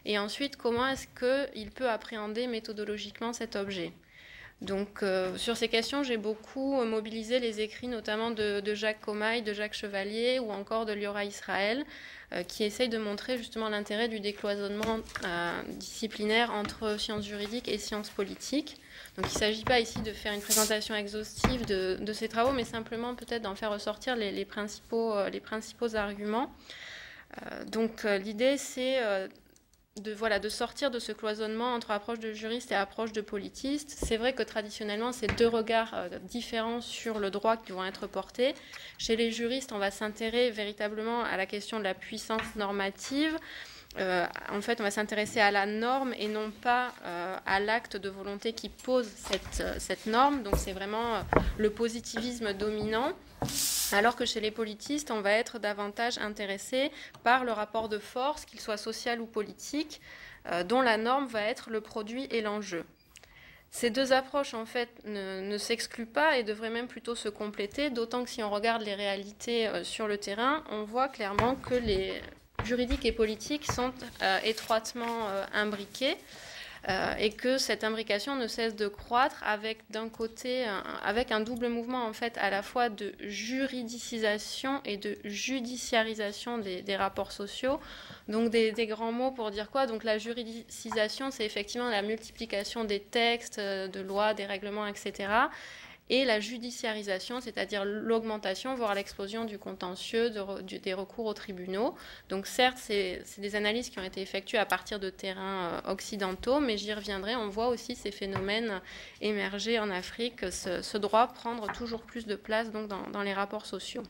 et ensuite comment est-ce qu'il peut appréhender méthodologiquement cet objet. Donc sur ces questions, j'ai beaucoup mobilisé les écrits notamment de Jacques Comaille, de Jacques Chevalier ou encore de Liora Israël, qui essayent de montrer justement l'intérêt du décloisonnement disciplinaire entre sciences juridiques et sciences politiques. Donc il ne s'agit pas ici de faire une présentation exhaustive de ces travaux, mais simplement peut-être d'en faire ressortir les principaux arguments. Donc l'idée, c'est de sortir de ce cloisonnement entre approche de juriste et approche de politiste. C'est vrai que traditionnellement, c'est deux regards différents sur le droit qui vont être portés. Chez les juristes, on va s'intéresser véritablement à la question de la puissance normative. En fait, on va s'intéresser à la norme et non pas à l'acte de volonté qui pose cette norme. Donc c'est vraiment le positivisme dominant. Alors que chez les politistes, on va être davantage intéressé par le rapport de force, qu'il soit social ou politique, dont la norme va être le produit et l'enjeu. Ces deux approches, en fait, ne s'excluent pas et devraient même plutôt se compléter, d'autant que si on regarde les réalités sur le terrain, on voit clairement que les juridiques et politiques sont étroitement imbriqués. Et que cette imbrication ne cesse de croître avec d'un côté avec un double mouvement en fait à la fois de juridicisation et de judiciarisation des rapports sociaux. Donc des grands mots pour dire quoi? Donc la juridicisation, c'est effectivement la multiplication des textes, de lois, des règlements, etc. Et la judiciarisation, c'est-à-dire l'augmentation, voire l'explosion du contentieux, des recours aux tribunaux. Donc certes, c'est des analyses qui ont été effectuées à partir de terrains occidentaux, mais j'y reviendrai, on voit aussi ces phénomènes émerger en Afrique, ce droit prendre toujours plus de place donc, dans les rapports sociaux.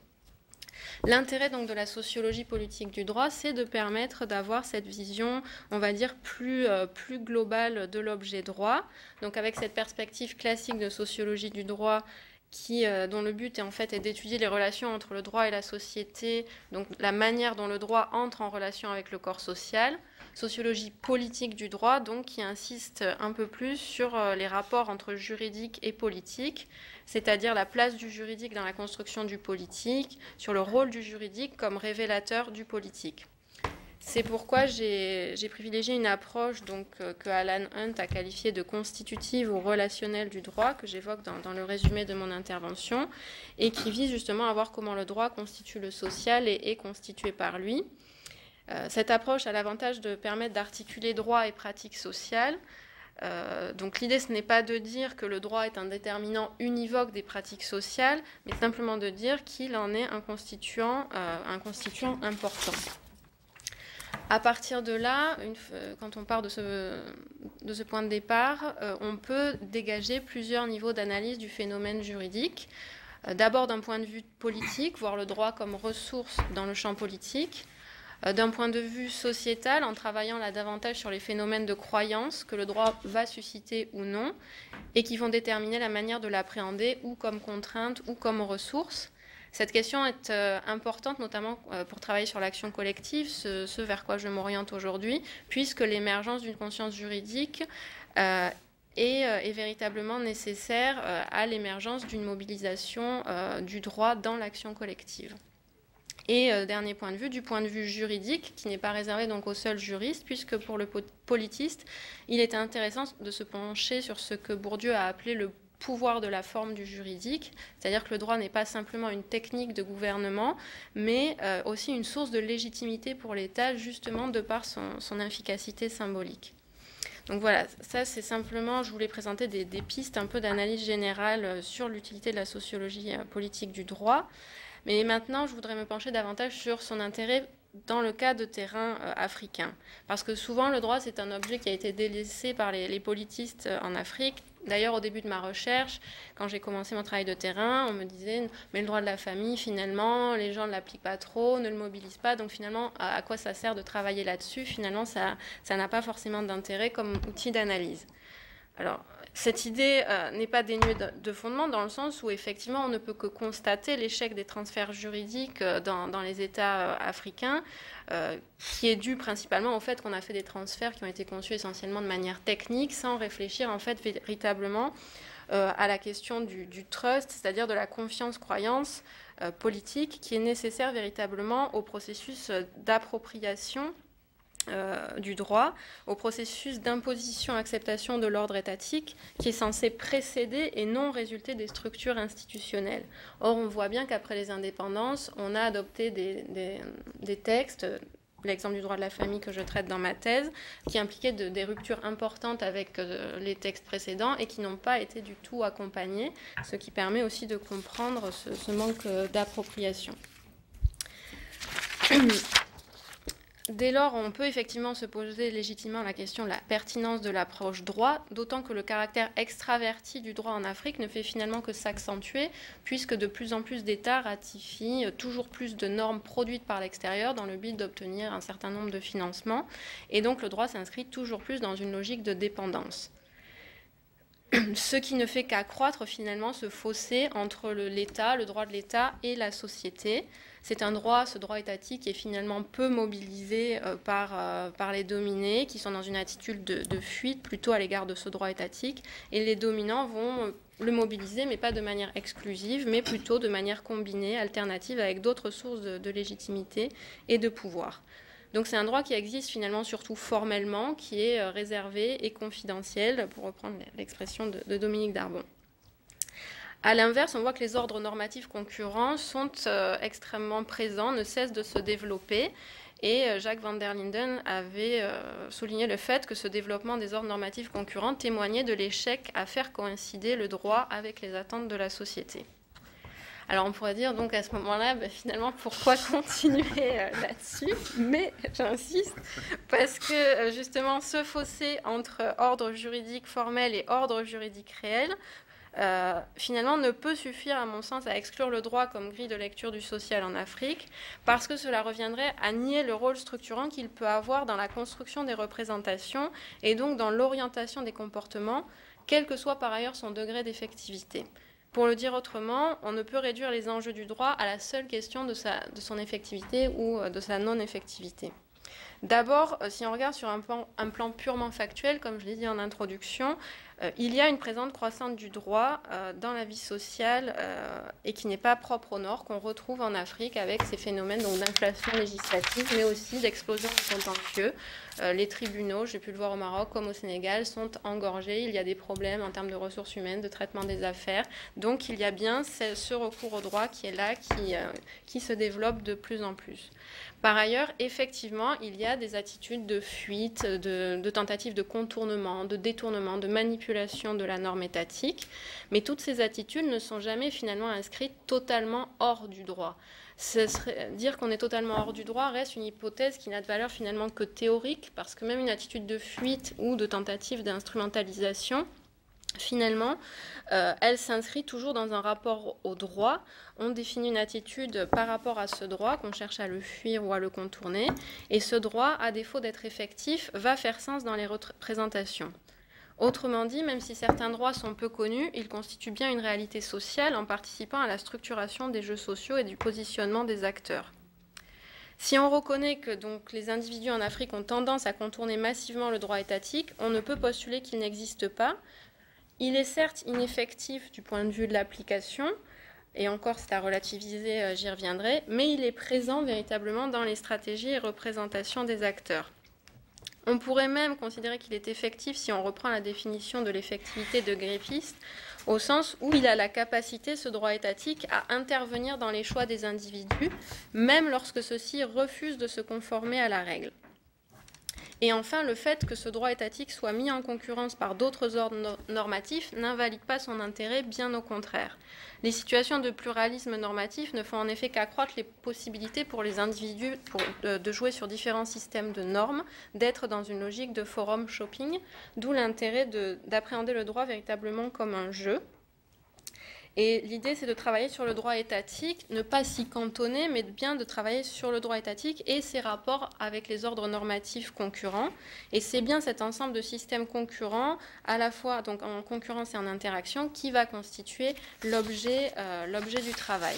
L'intérêt donc de la sociologie politique du droit, c'est de permettre d'avoir cette vision, on va dire, plus globale de l'objet droit. Donc avec cette perspective classique de sociologie du droit dont le but est d'étudier les relations entre le droit et la société, donc la manière dont le droit entre en relation avec le corps social. Sociologie politique du droit, donc qui insiste un peu plus sur les rapports entre juridique et politique, c'est-à-dire la place du juridique dans la construction du politique, sur le rôle du juridique comme révélateur du politique. C'est pourquoi j'ai privilégié une approche donc, que Alan Hunt a qualifiée de constitutive ou relationnelle du droit, que j'évoque dans le résumé de mon intervention, et qui vise justement à voir comment le droit constitue le social et est constitué par lui. Cette approche a l'avantage de permettre d'articuler droit et pratique sociale. Donc l'idée, ce n'est pas de dire que le droit est un déterminant univoque des pratiques sociales, mais simplement de dire qu'il en est un constituant important. À partir de là, quand on part de ce point de départ, on peut dégager plusieurs niveaux d'analyse du phénomène juridique. D'abord d'un point de vue politique, voir le droit comme ressource dans le champ politique. D'un point de vue sociétal, en travaillant là davantage sur les phénomènes de croyance que le droit va susciter ou non, et qui vont déterminer la manière de l'appréhender, ou comme contrainte, ou comme ressource. Cette question est importante, notamment pour travailler sur l'action collective, ce vers quoi je m'oriente aujourd'hui, puisque l'émergence d'une conscience juridique est véritablement nécessaire à l'émergence d'une mobilisation du droit dans l'action collective. Et dernier point de vue, du point de vue juridique, qui n'est pas réservé donc aux seuls juristes, puisque pour le politiste, il était intéressant de se pencher sur ce que Bourdieu a appelé le pouvoir de la forme du juridique, c'est-à-dire que le droit n'est pas simplement une technique de gouvernement, mais aussi une source de légitimité pour l'État, justement de par son efficacité symbolique. Donc voilà, ça c'est simplement, je voulais présenter des pistes un peu d'analyse générale sur l'utilité de la sociologie politique du droit. Mais maintenant, je voudrais me pencher davantage sur son intérêt dans le cas de terrains africains. Parce que souvent, le droit, c'est un objet qui a été délaissé par les politistes en Afrique. D'ailleurs, au début de ma recherche, quand j'ai commencé mon travail de terrain, on me disait « mais le droit de la famille, finalement, les gens ne l'appliquent pas trop, ne le mobilisent pas, donc finalement, à quoi ça sert de travailler là-dessus? Finalement, ça n'a pas forcément d'intérêt comme outil d'analyse. » Alors, cette idée n'est pas dénuée de fondement dans le sens où effectivement on ne peut que constater l'échec des transferts juridiques dans les États africains, qui est dû principalement au fait qu'on a fait des transferts qui ont été conçus essentiellement de manière technique, sans réfléchir en fait véritablement à la question du trust, c'est-à-dire de la confiance-croyance politique qui est nécessaire véritablement au processus d'appropriation du droit au processus d'imposition-acceptation de l'ordre étatique qui est censé précéder et non résulter des structures institutionnelles. Or, on voit bien qu'après les indépendances, on a adopté des textes, l'exemple du droit de la famille que je traite dans ma thèse, qui impliquaient des ruptures importantes avec les textes précédents et qui n'ont pas été du tout accompagnés, ce qui permet aussi de comprendre ce manque d'appropriation. Dès lors, on peut effectivement se poser légitimement la question de la pertinence de l'approche droit, d'autant que le caractère extraverti du droit en Afrique ne fait finalement que s'accentuer, puisque de plus en plus d'États ratifient toujours plus de normes produites par l'extérieur dans le but d'obtenir un certain nombre de financements, et donc le droit s'inscrit toujours plus dans une logique de dépendance. Ce qui ne fait qu'accroître finalement ce fossé entre l'État, le droit de l'État et la société. C'est un droit, ce droit étatique, qui est finalement peu mobilisé par les dominés, qui sont dans une attitude de fuite plutôt à l'égard de ce droit étatique. Et les dominants vont le mobiliser, mais pas de manière exclusive, mais plutôt de manière combinée, alternative, avec d'autres sources de légitimité et de pouvoir. Donc c'est un droit qui existe finalement surtout formellement, qui est réservé et confidentiel, pour reprendre l'expression de Dominique Darbon. A l'inverse, on voit que les ordres normatifs concurrents sont extrêmement présents, ne cessent de se développer. Et Jacques van der Linden avait souligné le fait que ce développement des ordres normatifs concurrents témoignait de l'échec à faire coïncider le droit avec les attentes de la société. Alors on pourrait dire donc à ce moment-là, finalement, pourquoi continuer là-dessus? Mais j'insiste, parce que justement ce fossé entre ordre juridique formel et ordre juridique réel, finalement ne peut suffire à mon sens à exclure le droit comme grille de lecture du social en Afrique, parce que cela reviendrait à nier le rôle structurant qu'il peut avoir dans la construction des représentations et donc dans l'orientation des comportements, quel que soit par ailleurs son degré d'effectivité. Pour le dire autrement, on ne peut réduire les enjeux du droit à la seule question de son effectivité ou de sa non-effectivité. D'abord, si on regarde sur un plan purement factuel, comme je l'ai dit en introduction, il y a une présence croissante du droit dans la vie sociale et qui n'est pas propre au Nord, qu'on retrouve en Afrique avec ces phénomènes d'inflation législative, mais aussi d'explosion du contentieux. Les tribunaux, j'ai pu le voir au Maroc comme au Sénégal, sont engorgés. Il y a des problèmes en termes de ressources humaines, de traitement des affaires. Donc il y a bien ce recours au droit qui est là, qui se développe de plus en plus. Par ailleurs, effectivement, il y a des attitudes de fuite, de tentatives de contournement, de détournement, de manipulation de la norme étatique, mais toutes ces attitudes ne sont jamais finalement inscrites totalement hors du droit. Dire qu'on est totalement hors du droit reste une hypothèse qui n'a de valeur finalement que théorique, parce que même une attitude de fuite ou de tentative d'instrumentalisation, finalement, elle s'inscrit toujours dans un rapport au droit. On définit une attitude par rapport à ce droit, qu'on cherche à le fuir ou à le contourner, et ce droit, à défaut d'être effectif, va faire sens dans les représentations. Autrement dit, même si certains droits sont peu connus, ils constituent bien une réalité sociale en participant à la structuration des jeux sociaux et du positionnement des acteurs. Si on reconnaît que donc, les individus en Afrique ont tendance à contourner massivement le droit étatique, on ne peut postuler qu'il n'existe pas. Il est certes ineffectif du point de vue de l'application, et encore c'est à relativiser, j'y reviendrai, mais il est présent véritablement dans les stratégies et représentations des acteurs. On pourrait même considérer qu'il est effectif si on reprend la définition de l'effectivité de Griffith, au sens où il a la capacité, ce droit étatique, à intervenir dans les choix des individus, même lorsque ceux-ci refusent de se conformer à la règle. Et enfin, le fait que ce droit étatique soit mis en concurrence par d'autres ordres normatifs n'invalide pas son intérêt, bien au contraire. Les situations de pluralisme normatif ne font en effet qu'accroître les possibilités pour les individus de jouer sur différents systèmes de normes, d'être dans une logique de forum shopping, d'où l'intérêt d'appréhender le droit véritablement comme un jeu. Et l'idée, c'est de travailler sur le droit étatique, ne pas s'y cantonner, mais bien de travailler sur le droit étatique et ses rapports avec les ordres normatifs concurrents. Et c'est bien cet ensemble de systèmes concurrents, à la fois donc en concurrence et en interaction, qui va constituer l'objet du travail.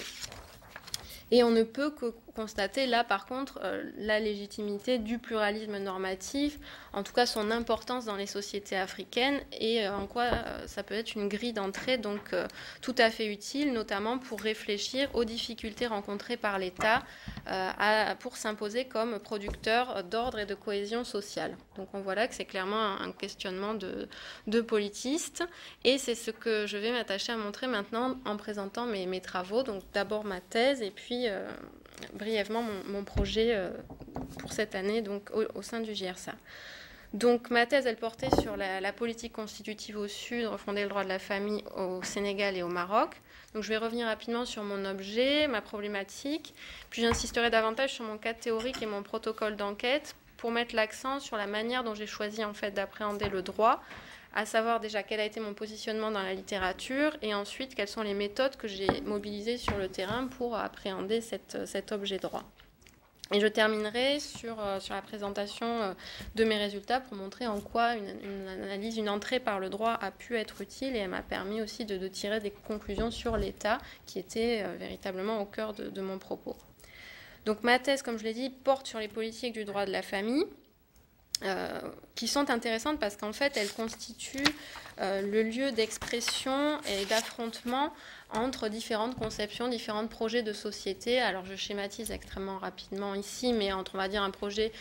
Et on ne peut que constater là par contre la légitimité du pluralisme normatif, en tout cas son importance dans les sociétés africaines et en quoi ça peut être une grille d'entrée donc tout à fait utile, notamment pour réfléchir aux difficultés rencontrées par l'État pour s'imposer comme producteur d'ordre et de cohésion sociale. Donc on voit là que c'est clairement un questionnement de politistes et c'est ce que je vais m'attacher à montrer maintenant en présentant mes travaux, donc d'abord ma thèse et puis brièvement mon projet pour cette année donc, au sein du JRSA. Donc ma thèse, elle portait sur la politique constitutive au Sud, refonder le droit de la famille au Sénégal et au Maroc. Donc je vais revenir rapidement sur mon objet, ma problématique, puis j'insisterai davantage sur mon cadre théorique et mon protocole d'enquête pour mettre l'accent sur la manière dont j'ai choisi en fait d'appréhender le droit, à savoir déjà quel a été mon positionnement dans la littérature et ensuite quelles sont les méthodes que j'ai mobilisées sur le terrain pour appréhender cet objet droit. Et je terminerai sur la présentation de mes résultats pour montrer en quoi une analyse, une entrée par le droit a pu être utile et elle m'a permis aussi de tirer des conclusions sur l'État qui était véritablement au cœur de mon propos. Donc ma thèse, comme je l'ai dit, porte sur les politiques du droit de la famille. Qui sont intéressantes parce qu'en fait, elles constituent le lieu d'expression et d'affrontement entre différentes conceptions, différents projets de société. Alors, je schématise extrêmement rapidement ici, mais entre, on va dire, un projet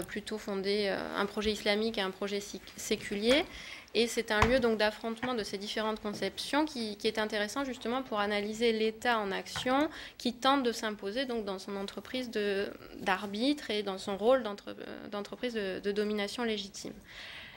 plutôt fondé, un projet islamique et un projet séculier. Et c'est un lieu donc d'affrontement de ces différentes conceptions qui est intéressant justement pour analyser l'État en action qui tente de s'imposer donc dans son entreprise d'arbitre et dans son rôle d'entreprise de domination légitime.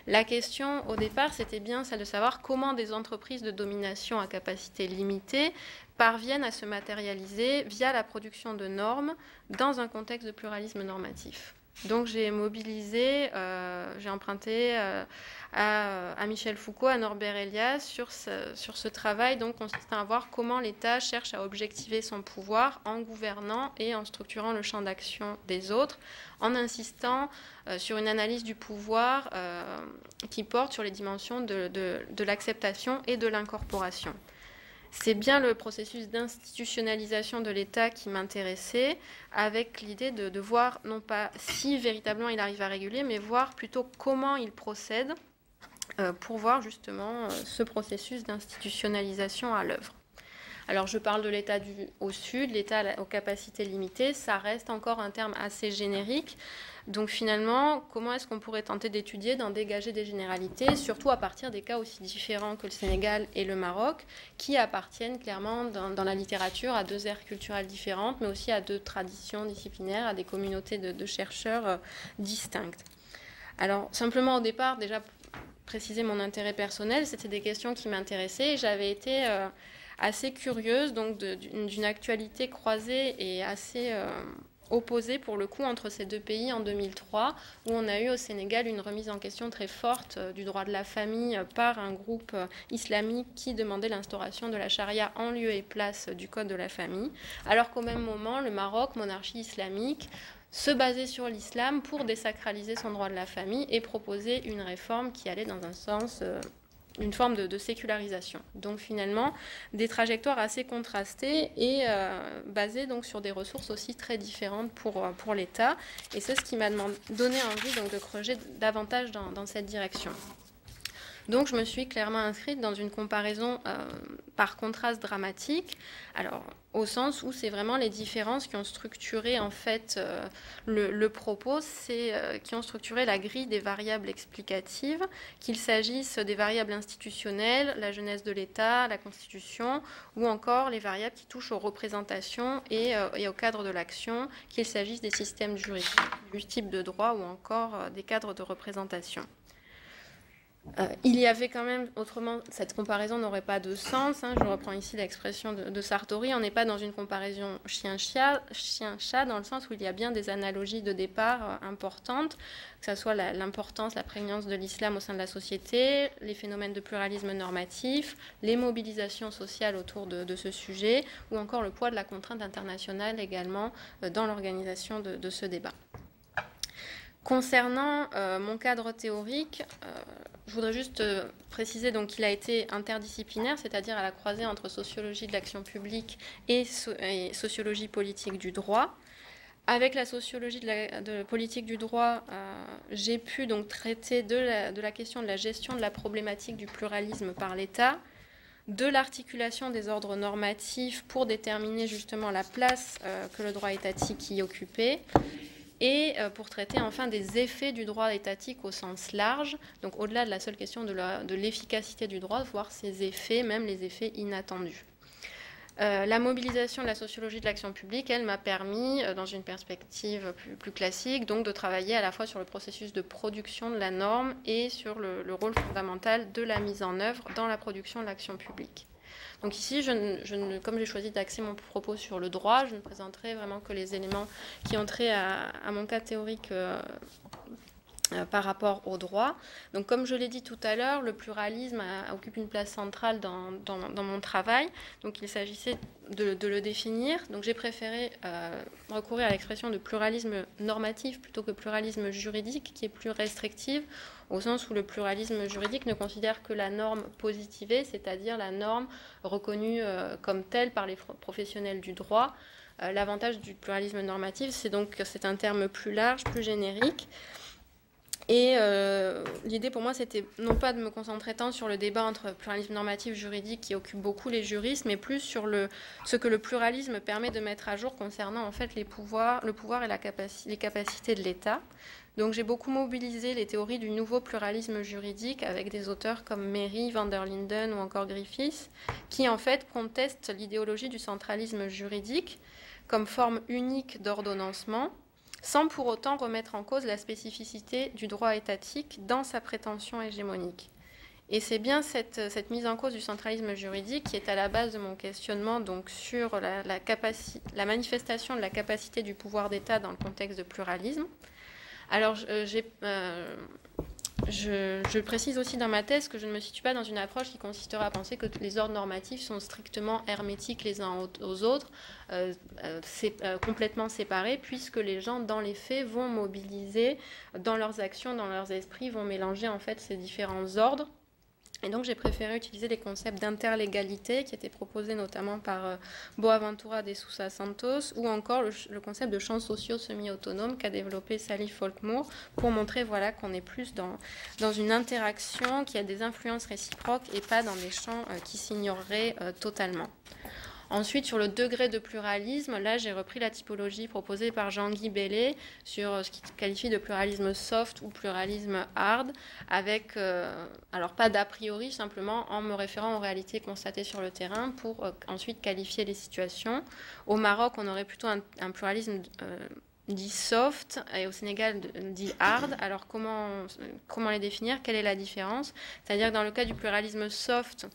La question au départ, c'était bien celle de savoir comment des entreprises de domination à capacité limitée parviennent à se matérialiser via la production de normes dans un contexte de pluralisme normatif. Donc j'ai mobilisé, j'ai emprunté à Michel Foucault, à Norbert Elias sur ce travail donc consistant à voir comment l'État cherche à objectiver son pouvoir en gouvernant et en structurant le champ d'action des autres, en insistant sur une analyse du pouvoir qui porte sur les dimensions de l'acceptation et de l'incorporation. C'est bien le processus d'institutionnalisation de l'État qui m'intéressait, avec l'idée de voir non pas si véritablement il arrive à réguler, mais voir plutôt comment il procède pour voir justement ce processus d'institutionnalisation à l'œuvre. Alors je parle de l'État au Sud, l'État aux capacités limitées, ça reste encore un terme assez générique. Donc finalement, comment est-ce qu'on pourrait tenter d'étudier, d'en dégager des généralités, surtout à partir des cas aussi différents que le Sénégal et le Maroc, qui appartiennent clairement dans la littérature à deux aires culturelles différentes, mais aussi à deux traditions disciplinaires, à des communautés de chercheurs distinctes. Alors simplement au départ, déjà préciser mon intérêt personnel, c'était des questions qui m'intéressaient et j'avais été assez curieuse donc d'une actualité croisée et assez opposée pour le coup entre ces deux pays en 2003 où on a eu au Sénégal une remise en question très forte du droit de la famille par un groupe islamique qui demandait l'instauration de la charia en lieu et place du code de la famille, alors qu'au même moment le Maroc, monarchie islamique, se basait sur l'islam pour désacraliser son droit de la famille et proposer une réforme qui allait dans un sens une forme de sécularisation. Donc finalement, des trajectoires assez contrastées et basées donc sur des ressources aussi très différentes pour l'État. Et c'est ce qui m'a donné envie donc, de creuser davantage dans cette direction. Donc je me suis clairement inscrite dans une comparaison par contraste dramatique, alors au sens où c'est vraiment les différences qui ont structuré en fait le propos, qui ont structuré la grille des variables explicatives, qu'il s'agisse des variables institutionnelles, la jeunesse de l'État, la Constitution, ou encore les variables qui touchent aux représentations et au cadre de l'action, qu'il s'agisse des systèmes juridiques, du type de droit ou encore des cadres de représentation. Il y avait quand même, autrement, cette comparaison n'aurait pas de sens. Je reprends ici l'expression de Sartori. On n'est pas dans une comparaison chien-chat, dans le sens où il y a bien des analogies de départ importantes, que ce soit l'importance, la prégnance de l'islam au sein de la société, les phénomènes de pluralisme normatif, les mobilisations sociales autour de ce sujet, ou encore le poids de la contrainte internationale également dans l'organisation de ce débat. Concernant mon cadre théorique, je voudrais juste préciser qu'il a été interdisciplinaire, c'est-à-dire à la croisée entre sociologie de l'action publique et sociologie politique du droit. Avec la sociologie de la politique du droit, j'ai pu donc traiter de la question de la gestion de la problématique du pluralisme par l'État, de l'articulation des ordres normatifs pour déterminer justement la place que le droit étatique y occupait, et pour traiter enfin des effets du droit étatique au sens large, donc au-delà de la seule question de l'efficacité du droit, voir ses effets, même les effets inattendus. La mobilisation de la sociologie de l'action publique, elle m'a permis, dans une perspective plus classique, donc de travailler à la fois sur le processus de production de la norme et sur le rôle fondamental de la mise en œuvre dans la production de l'action publique. Donc ici, comme j'ai choisi d'axer mon propos sur le droit, je ne présenterai vraiment que les éléments qui ont trait à mon cas théorique par rapport au droit. Donc comme je l'ai dit tout à l'heure, le pluralisme occupe une place centrale dans mon travail. Donc il s'agissait de le définir. Donc j'ai préféré recourir à l'expression de pluralisme normatif plutôt que pluralisme juridique, qui est plus restrictive, au sens où le pluralisme juridique ne considère que la norme positivée, c'est-à-dire la norme reconnue comme telle par les professionnels du droit. L'avantage du pluralisme normatif, c'est donc que c'est un terme plus large, plus générique. Et l'idée pour moi, c'était non pas de me concentrer tant sur le débat entre pluralisme normatif juridique qui occupe beaucoup les juristes, mais plus sur ce que le pluralisme permet de mettre à jour concernant en fait le pouvoir et les capacités de l'État. Donc j'ai beaucoup mobilisé les théories du nouveau pluralisme juridique avec des auteurs comme Méry, van der Linden ou encore Griffiths, qui en fait contestent l'idéologie du centralisme juridique comme forme unique d'ordonnancement, sans pour autant remettre en cause la spécificité du droit étatique dans sa prétention hégémonique. Et c'est bien cette mise en cause du centralisme juridique qui est à la base de mon questionnement donc, sur la manifestation de la capacité du pouvoir d'État dans le contexte de pluralisme. Alors, je précise aussi dans ma thèse que je ne me situe pas dans une approche qui consisterait à penser que les ordres normatifs sont strictement hermétiques les uns aux autres, complètement séparés, puisque les gens, dans les faits, vont mobiliser dans leurs actions, dans leurs esprits, vont mélanger en fait ces différents ordres. Et donc j'ai préféré utiliser les concepts d'interlégalité qui étaient proposés notamment par Boaventura de Sousa Santos, ou encore le concept de champs sociaux semi-autonomes qu'a développé Sally Folkmoor pour montrer voilà, qu'on est plus dans une interaction qui a des influences réciproques et pas dans des champs qui s'ignoreraient totalement. Ensuite, sur le degré de pluralisme, là, j'ai repris la typologie proposée par Jean-Guy Bellet sur ce qu'il qualifie de pluralisme soft ou pluralisme hard, avec, alors pas d'a priori, simplement en me référant aux réalités constatées sur le terrain pour ensuite qualifier les situations. Au Maroc, on aurait plutôt un pluralisme dit soft et au Sénégal dit hard. Alors comment les définir? Quelle est la différence? C'est-à-dire que dans le cas du pluralisme soft,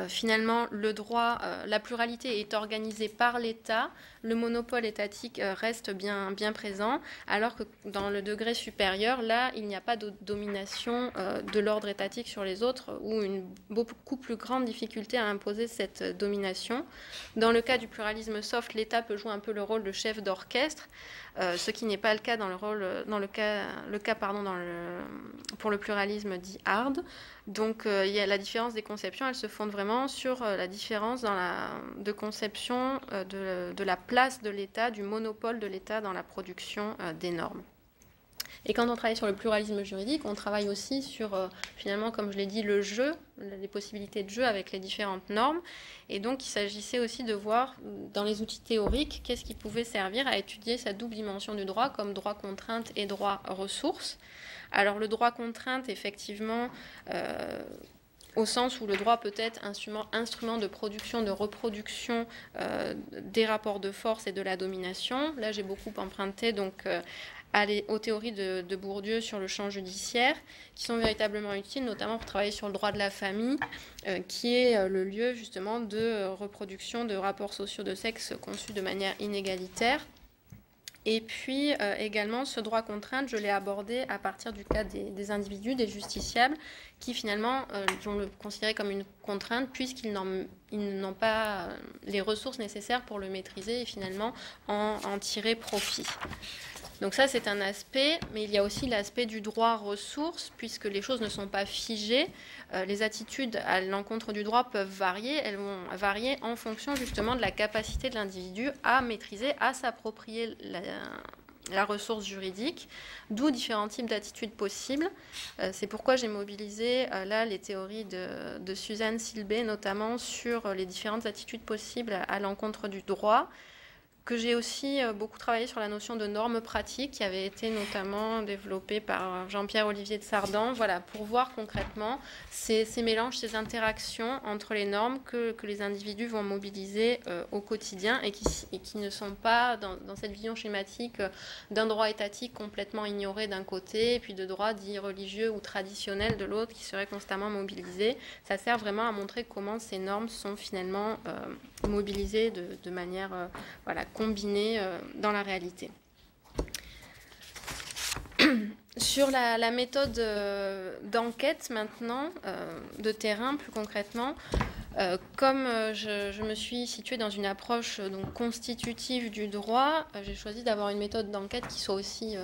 finalement, le droit, la pluralité est organisée par l'État, le monopole étatique reste bien présent, alors que dans le degré supérieur, là, il n'y a pas de domination de l'ordre étatique sur les autres, ou une beaucoup plus grande difficulté à imposer cette domination. Dans le cas du pluralisme soft, l'État peut jouer un peu le rôle de chef d'orchestre, ce qui n'est pas le cas pour le pluralisme dit hard. Donc, il y a la différence des conceptions, elles se fondent vraiment sur la différence de conception de la place de l'État, du monopole de l'État dans la production des normes. Et quand on travaille sur le pluralisme juridique, on travaille aussi sur, finalement, comme je l'ai dit, le jeu, les possibilités de jeu avec les différentes normes. Et donc, il s'agissait aussi de voir, dans les outils théoriques, qu'est-ce qui pouvait servir à étudier cette double dimension du droit, comme droit contrainte et droit ressources. Alors, le droit contrainte, effectivement, au sens où le droit peut être instrument de production, de reproduction des rapports de force et de la domination. Là, j'ai beaucoup emprunté donc aux théories de Bourdieu sur le champ judiciaire, qui sont véritablement utiles, notamment pour travailler sur le droit de la famille, qui est le lieu justement de reproduction de rapports sociaux de sexe conçus de manière inégalitaire. Et puis également, ce droit contrainte, je l'ai abordé à partir du cas des individus, des justiciables, qui finalement vont le considérer comme une contrainte puisqu'ils n'ont pas les ressources nécessaires pour le maîtriser et finalement en tirer profit. Donc ça, c'est un aspect, mais il y a aussi l'aspect du droit ressources, puisque les choses ne sont pas figées. Les attitudes à l'encontre du droit peuvent varier. Elles vont varier en fonction justement de la capacité de l'individu à maîtriser, à s'approprier la ressource juridique, d'où différents types d'attitudes possibles. C'est pourquoi j'ai mobilisé là les théories de Suzanne Silbey, notamment sur les différentes attitudes possibles à l'encontre du droit, que j'ai aussi beaucoup travaillé sur la notion de normes pratiques, qui avait été notamment développée par Jean-Pierre Olivier de Sardan, voilà, pour voir concrètement ces mélanges, ces interactions entre les normes que les individus vont mobiliser au quotidien et qui ne sont pas dans cette vision schématique d'un droit étatique complètement ignoré d'un côté, et puis de droits dits religieux ou traditionnels de l'autre, qui seraient constamment mobilisés. Ça sert vraiment à montrer comment ces normes sont finalement mobilisées de manière voilà, combinée dans la réalité. Sur la méthode d'enquête maintenant, de terrain plus concrètement, comme je me suis située dans une approche donc, constitutive du droit, j'ai choisi d'avoir une méthode d'enquête qui soit aussi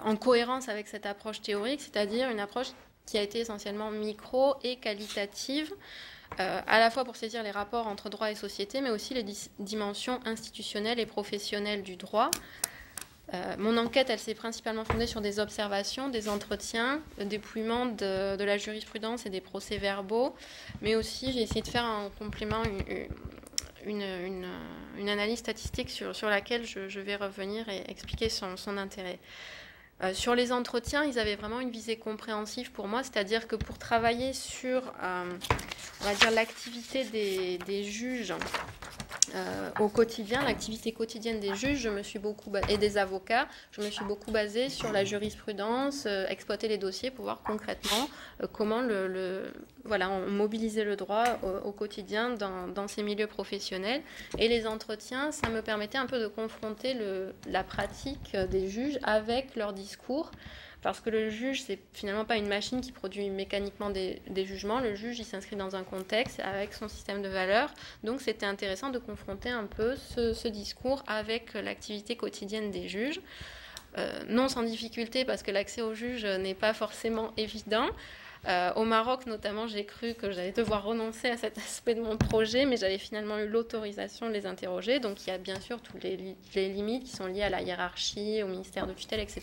en cohérence avec cette approche théorique, c'est-à-dire une approche qui a été essentiellement micro et qualitative, à la fois pour saisir les rapports entre droit et société, mais aussi les dimensions institutionnelles et professionnelles du droit. Mon enquête, elle s'est principalement fondée sur des observations, des entretiens, dépouillement de la jurisprudence et des procès-verbaux, mais aussi j'ai essayé de faire en complément une analyse statistique sur laquelle je vais revenir et expliquer son intérêt. Sur les entretiens, ils avaient vraiment une visée compréhensive pour moi, c'est-à-dire que pour travailler sur, on va dire, l'activité des juges au quotidien, l'activité quotidienne des juges, et des avocats, je me suis beaucoup basée sur la jurisprudence, exploiter les dossiers pour voir concrètement comment voilà, on mobilisait le droit au quotidien dans ces milieux professionnels. Et les entretiens, ça me permettait un peu de confronter la pratique des juges avec leur discours. Parce que le juge, c'est finalement pas une machine qui produit mécaniquement des jugements. Le juge, il s'inscrit dans un contexte avec son système de valeurs. Donc, c'était intéressant de confronter un peu ce discours avec l'activité quotidienne des juges. Non sans difficulté, parce que l'accès aux juges n'est pas forcément évident. Au Maroc, notamment, j'ai cru que j'allais devoir renoncer à cet aspect de mon projet, mais j'avais finalement eu l'autorisation de les interroger. Donc, il y a bien sûr toutes les limites qui sont liées à la hiérarchie, au ministère de tutelle, etc.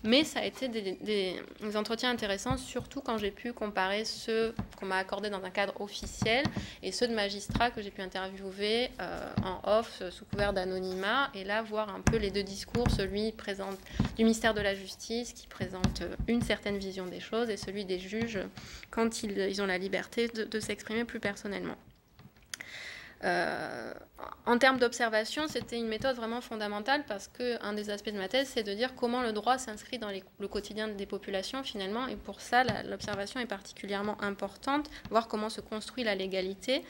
Mais ça a été des entretiens intéressants, surtout quand j'ai pu comparer ceux qu'on m'a accordés dans un cadre officiel et ceux de magistrats que j'ai pu interviewer en off, sous couvert d'anonymat, et là, voir un peu les deux discours, celui du ministère de la Justice, qui présente une certaine vision des choses, et celui des juges quand ils ont la liberté de s'exprimer plus personnellement. En termes d'observation, c'était une méthode vraiment fondamentale parce qu'un des aspects de ma thèse, c'est de dire comment le droit s'inscrit dans le quotidien des populations finalement, et pour ça, l'observation est particulièrement importante, voir comment se construit la légalité.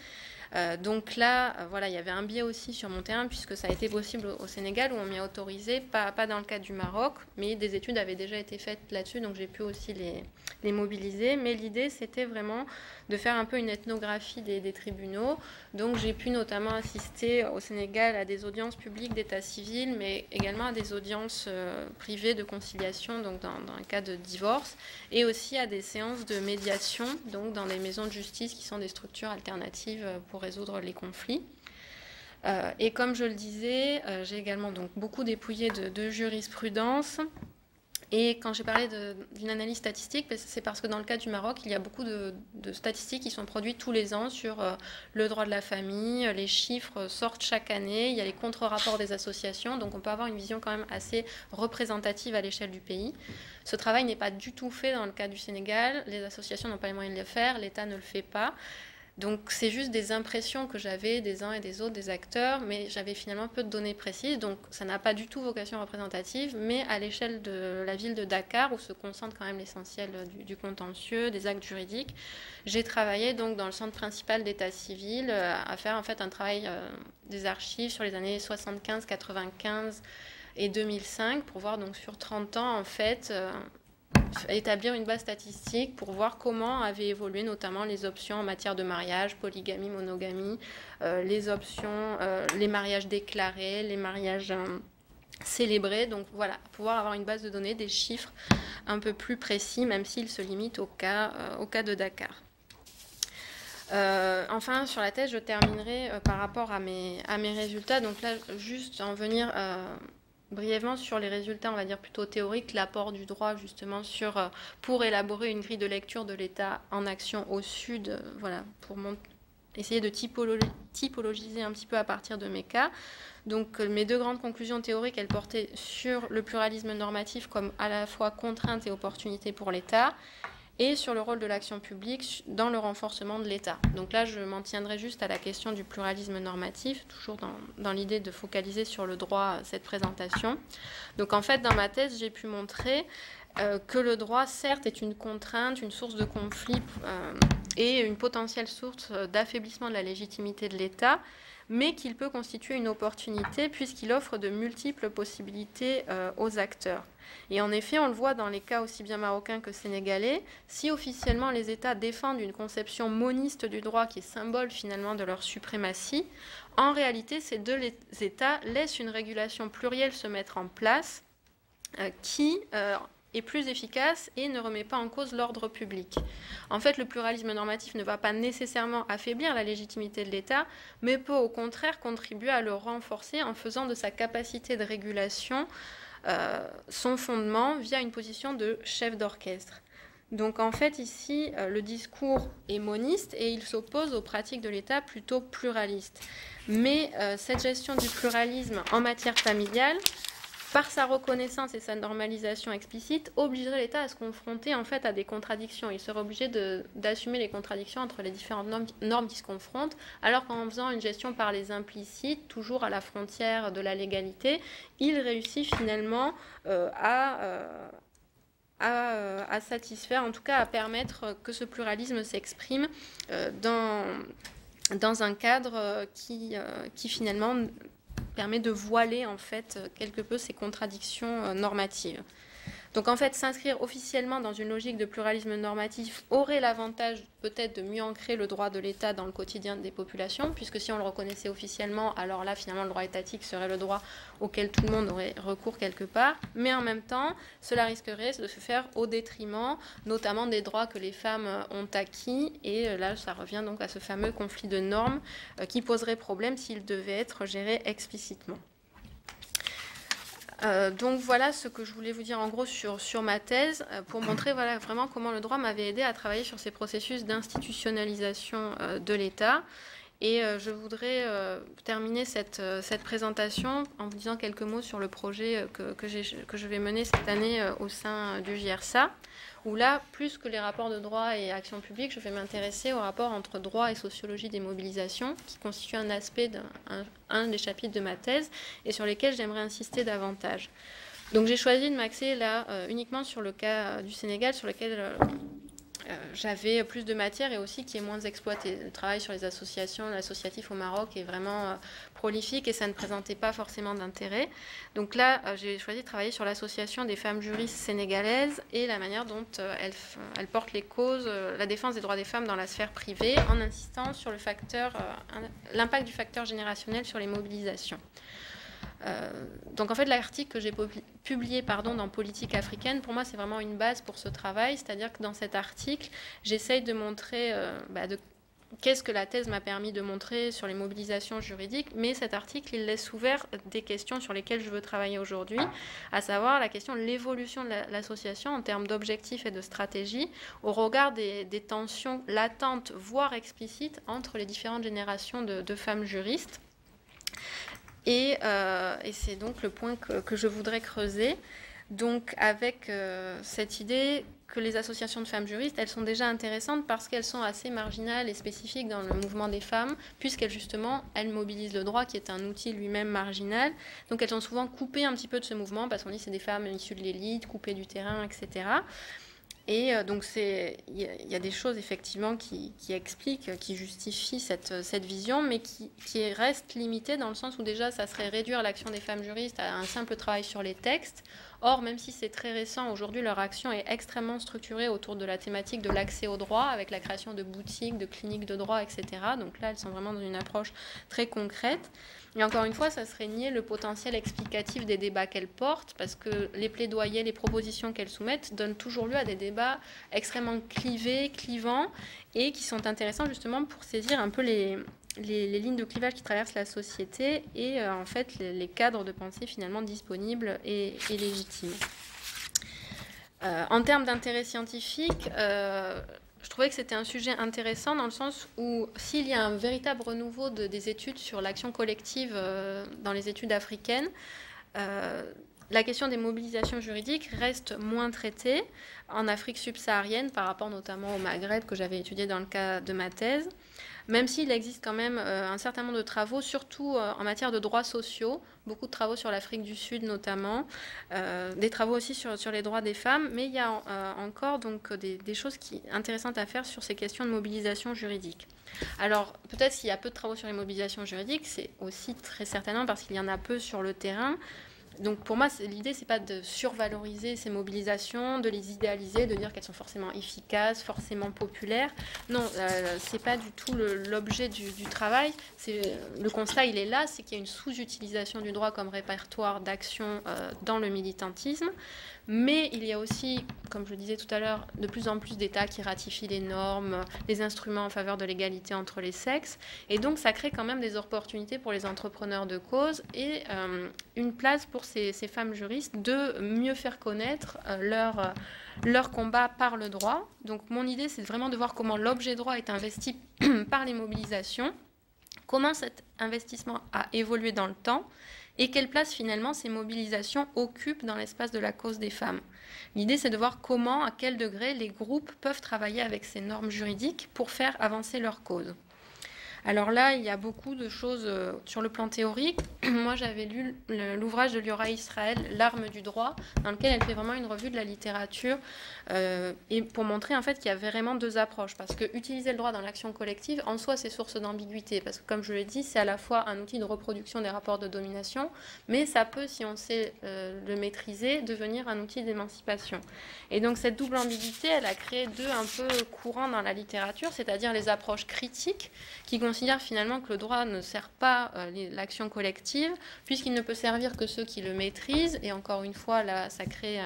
Donc là, voilà, il y avait un biais aussi sur mon terrain, puisque ça a été possible au Sénégal, où on m'y a autorisé, pas dans le cadre du Maroc, mais des études avaient déjà été faites là-dessus, donc j'ai pu aussi les mobiliser. Mais l'idée, c'était vraiment de faire un peu une ethnographie des tribunaux. Donc j'ai pu notamment assister au Sénégal à des audiences publiques d'état civil, mais également à des audiences privées de conciliation, donc dans un cas de divorce, et aussi à des séances de médiation, donc dans des maisons de justice qui sont des structures alternatives pour résoudre les conflits. Et comme je le disais, j'ai également donc beaucoup dépouillé de jurisprudence. Et quand j'ai parlé d'une analyse statistique, c'est parce que dans le cas du Maroc, il y a beaucoup de statistiques qui sont produites tous les ans sur le droit de la famille. Les chiffres sortent chaque année. Il y a les contre-rapports des associations. Donc on peut avoir une vision quand même assez représentative à l'échelle du pays. Ce travail n'est pas du tout fait dans le cas du Sénégal. Les associations n'ont pas les moyens de le faire. L'État ne le fait pas. Donc c'est juste des impressions que j'avais des uns et des autres, des acteurs, mais j'avais finalement peu de données précises, donc ça n'a pas du tout vocation représentative, mais à l'échelle de la ville de Dakar, où se concentre quand même l'essentiel du contentieux, des actes juridiques, j'ai travaillé donc dans le centre principal d'état civil à faire en fait un travail des archives sur les années 75, 95 et 2005, pour voir donc sur 30 ans en fait établir une base statistique pour voir comment avaient évolué notamment les options en matière de mariage, polygamie, monogamie, les options, les mariages déclarés, les mariages célébrer. Donc voilà, pouvoir avoir une base de données, des chiffres un peu plus précis, même s'ils se limitent au cas de Dakar. Enfin, sur la thèse, je terminerai par rapport à mes résultats. Donc là, juste en venir brièvement sur les résultats, on va dire plutôt théoriques, l'apport du droit justement pour élaborer une grille de lecture de l'État en action au Sud, voilà, pour essayer de typologiser un petit peu à partir de mes cas. Donc mes deux grandes conclusions théoriques, elles portaient sur le pluralisme normatif comme à la fois contrainte et opportunité pour l'État, et sur le rôle de l'action publique dans le renforcement de l'État. Donc là, je m'en tiendrai juste à la question du pluralisme normatif, toujours dans l'idée de focaliser sur le droit cette présentation. Donc en fait, dans ma thèse, j'ai pu montrer que le droit, certes, est une contrainte, une source de conflit et une potentielle source d'affaiblissement de la légitimité de l'État, mais qu'il peut constituer une opportunité puisqu'il offre de multiples possibilités aux acteurs. Et en effet, on le voit dans les cas aussi bien marocains que sénégalais, si officiellement les États défendent une conception moniste du droit qui est symbole finalement de leur suprématie, en réalité, ces deux États laissent une régulation plurielle se mettre en place qui est plus efficace et ne remet pas en cause l'ordre public. En fait, le pluralisme normatif ne va pas nécessairement affaiblir la légitimité de l'État, mais peut au contraire contribuer à le renforcer en faisant de sa capacité de régulation son fondement via une position de chef d'orchestre. Donc en fait ici, le discours est moniste et il s'oppose aux pratiques de l'État plutôt pluralistes. Mais cette gestion du pluralisme en matière familiale, par sa reconnaissance et sa normalisation explicite, obligerait l'État à se confronter en fait à des contradictions. Il serait obligé d'assumer les contradictions entre les différentes normes qui se confrontent, alors qu'en faisant une gestion par les implicites, toujours à la frontière de la légalité, il réussit finalement à satisfaire, en tout cas à permettre que ce pluralisme s'exprime dans un cadre qui finalement permet de voiler en fait quelque peu ces contradictions normatives. Donc en fait, s'inscrire officiellement dans une logique de pluralisme normatif aurait l'avantage peut-être de mieux ancrer le droit de l'État dans le quotidien des populations, puisque si on le reconnaissait officiellement, alors là finalement le droit étatique serait le droit auquel tout le monde aurait recours quelque part, mais en même temps, cela risquerait de se faire au détriment notamment des droits que les femmes ont acquis, et là ça revient donc à ce fameux conflit de normes qui poserait problème s'il devait être géré explicitement. Donc voilà ce que je voulais vous dire en gros sur ma thèse, pour montrer voilà, vraiment comment le droit m'avait aidé à travailler sur ces processus d'institutionnalisation de l'État. Et je voudrais terminer cette présentation en vous disant quelques mots sur le projet que je vais mener cette année au sein du JRSA, où là, plus que les rapports de droit et action publique, je vais m'intéresser au rapport entre droit et sociologie des mobilisations, qui constitue un aspect un des chapitres de ma thèse, et sur lesquels j'aimerais insister davantage. Donc j'ai choisi de m'axer là uniquement sur le cas du Sénégal, sur lequel j'avais plus de matière et aussi qui est moins exploité. Le travail sur les associations, l'associatif au Maroc est vraiment prolifique et ça ne présentait pas forcément d'intérêt. Donc là, j'ai choisi de travailler sur l'association des femmes juristes sénégalaises et la manière dont elles portent les causes, la défense des droits des femmes dans la sphère privée, en insistant sur l'impact du facteur générationnel sur les mobilisations. Donc en fait l'article que j'ai publié dans Politique africaine, pour moi c'est vraiment une base pour ce travail, c'est-à-dire que dans cet article j'essaye de montrer qu'est-ce que la thèse m'a permis de montrer sur les mobilisations juridiques, mais cet article il laisse ouvert des questions sur lesquelles je veux travailler aujourd'hui, à savoir la question de l'évolution de l'association en termes d'objectifs et de stratégie au regard des tensions latentes voire explicites entre les différentes générations de femmes juristes. Et c'est donc le point que je voudrais creuser. Donc avec cette idée que les associations de femmes juristes, elles sont déjà intéressantes parce qu'elles sont assez marginales et spécifiques dans le mouvement des femmes, puisqu'elles justement, elles mobilisent le droit qui est un outil lui-même marginal. Donc elles sont souvent coupées un petit peu de ce mouvement parce qu'on dit que c'est des femmes issues de l'élite, coupées du terrain, etc. Et donc il y a des choses effectivement qui expliquent, qui justifient cette vision, mais qui reste limitée dans le sens où déjà ça serait réduire l'action des femmes juristes à un simple travail sur les textes. Or, même si c'est très récent, aujourd'hui, leur action est extrêmement structurée autour de la thématique de l'accès au droit, avec la création de boutiques, de cliniques de droit, etc. Donc là, elles sont vraiment dans une approche très concrète. Et encore une fois, ça serait nier le potentiel explicatif des débats qu'elles portent, parce que les plaidoyers, les propositions qu'elles soumettent donnent toujours lieu à des débats extrêmement clivés, clivants, et qui sont intéressants justement pour saisir un peu les lignes de clivage qui traversent la société et en fait les cadres de pensée finalement disponibles et légitimes. En termes d'intérêt scientifique, je trouvais que c'était un sujet intéressant dans le sens où s'il y a un véritable renouveau des études sur l'action collective dans les études africaines, la question des mobilisations juridiques reste moins traitée en Afrique subsaharienne par rapport notamment au Maghreb que j'avais étudié dans le cas de ma thèse, même s'il existe quand même un certain nombre de travaux, surtout en matière de droits sociaux, beaucoup de travaux sur l'Afrique du Sud notamment, des travaux aussi sur les droits des femmes, mais il y a encore donc des choses intéressantes à faire sur ces questions de mobilisation juridique. Alors peut-être s'il y a peu de travaux sur les mobilisations juridiques, c'est aussi très certainement parce qu'il y en a peu sur le terrain. Donc pour moi, l'idée, c'est pas de survaloriser ces mobilisations, de les idéaliser, de dire qu'elles sont forcément efficaces, forcément populaires. Non, c'est pas du tout l'objet du travail. Le constat, il est là, c'est qu'il y a une sous-utilisation du droit comme répertoire d'action dans le militantisme. Mais il y a aussi, comme je le disais tout à l'heure, de plus en plus d'États qui ratifient les normes, les instruments en faveur de l'égalité entre les sexes. Et donc, ça crée quand même des opportunités pour les entrepreneurs de cause et une place pour ces femmes juristes de mieux faire connaître leur combat par le droit. Donc, mon idée, c'est vraiment de voir comment l'objet droit est investi par les mobilisations, comment cet investissement a évolué dans le temps, et quelle place finalement ces mobilisations occupent dans l'espace de la cause des femmes. L'idée, c'est de voir comment, à quel degré les groupes peuvent travailler avec ces normes juridiques pour faire avancer leur cause. Alors là, il y a beaucoup de choses sur le plan théorique. Moi, j'avais lu l'ouvrage de Liora Israël, L'arme du droit, dans lequel elle fait vraiment une revue de la littérature et pour montrer en fait qu'il y avait vraiment deux approches. Parce que utiliser le droit dans l'action collective, en soi, c'est source d'ambiguïté. Parce que comme je l'ai dit, c'est à la fois un outil de reproduction des rapports de domination, mais ça peut, si on sait le maîtriser, devenir un outil d'émancipation. Et donc cette double ambiguïté, elle a créé deux un peu courants dans la littérature, c'est-à-dire les approches critiques qui considère finalement que le droit ne sert pas l'action collective, puisqu'il ne peut servir que ceux qui le maîtrisent. Et encore une fois, là, ça crée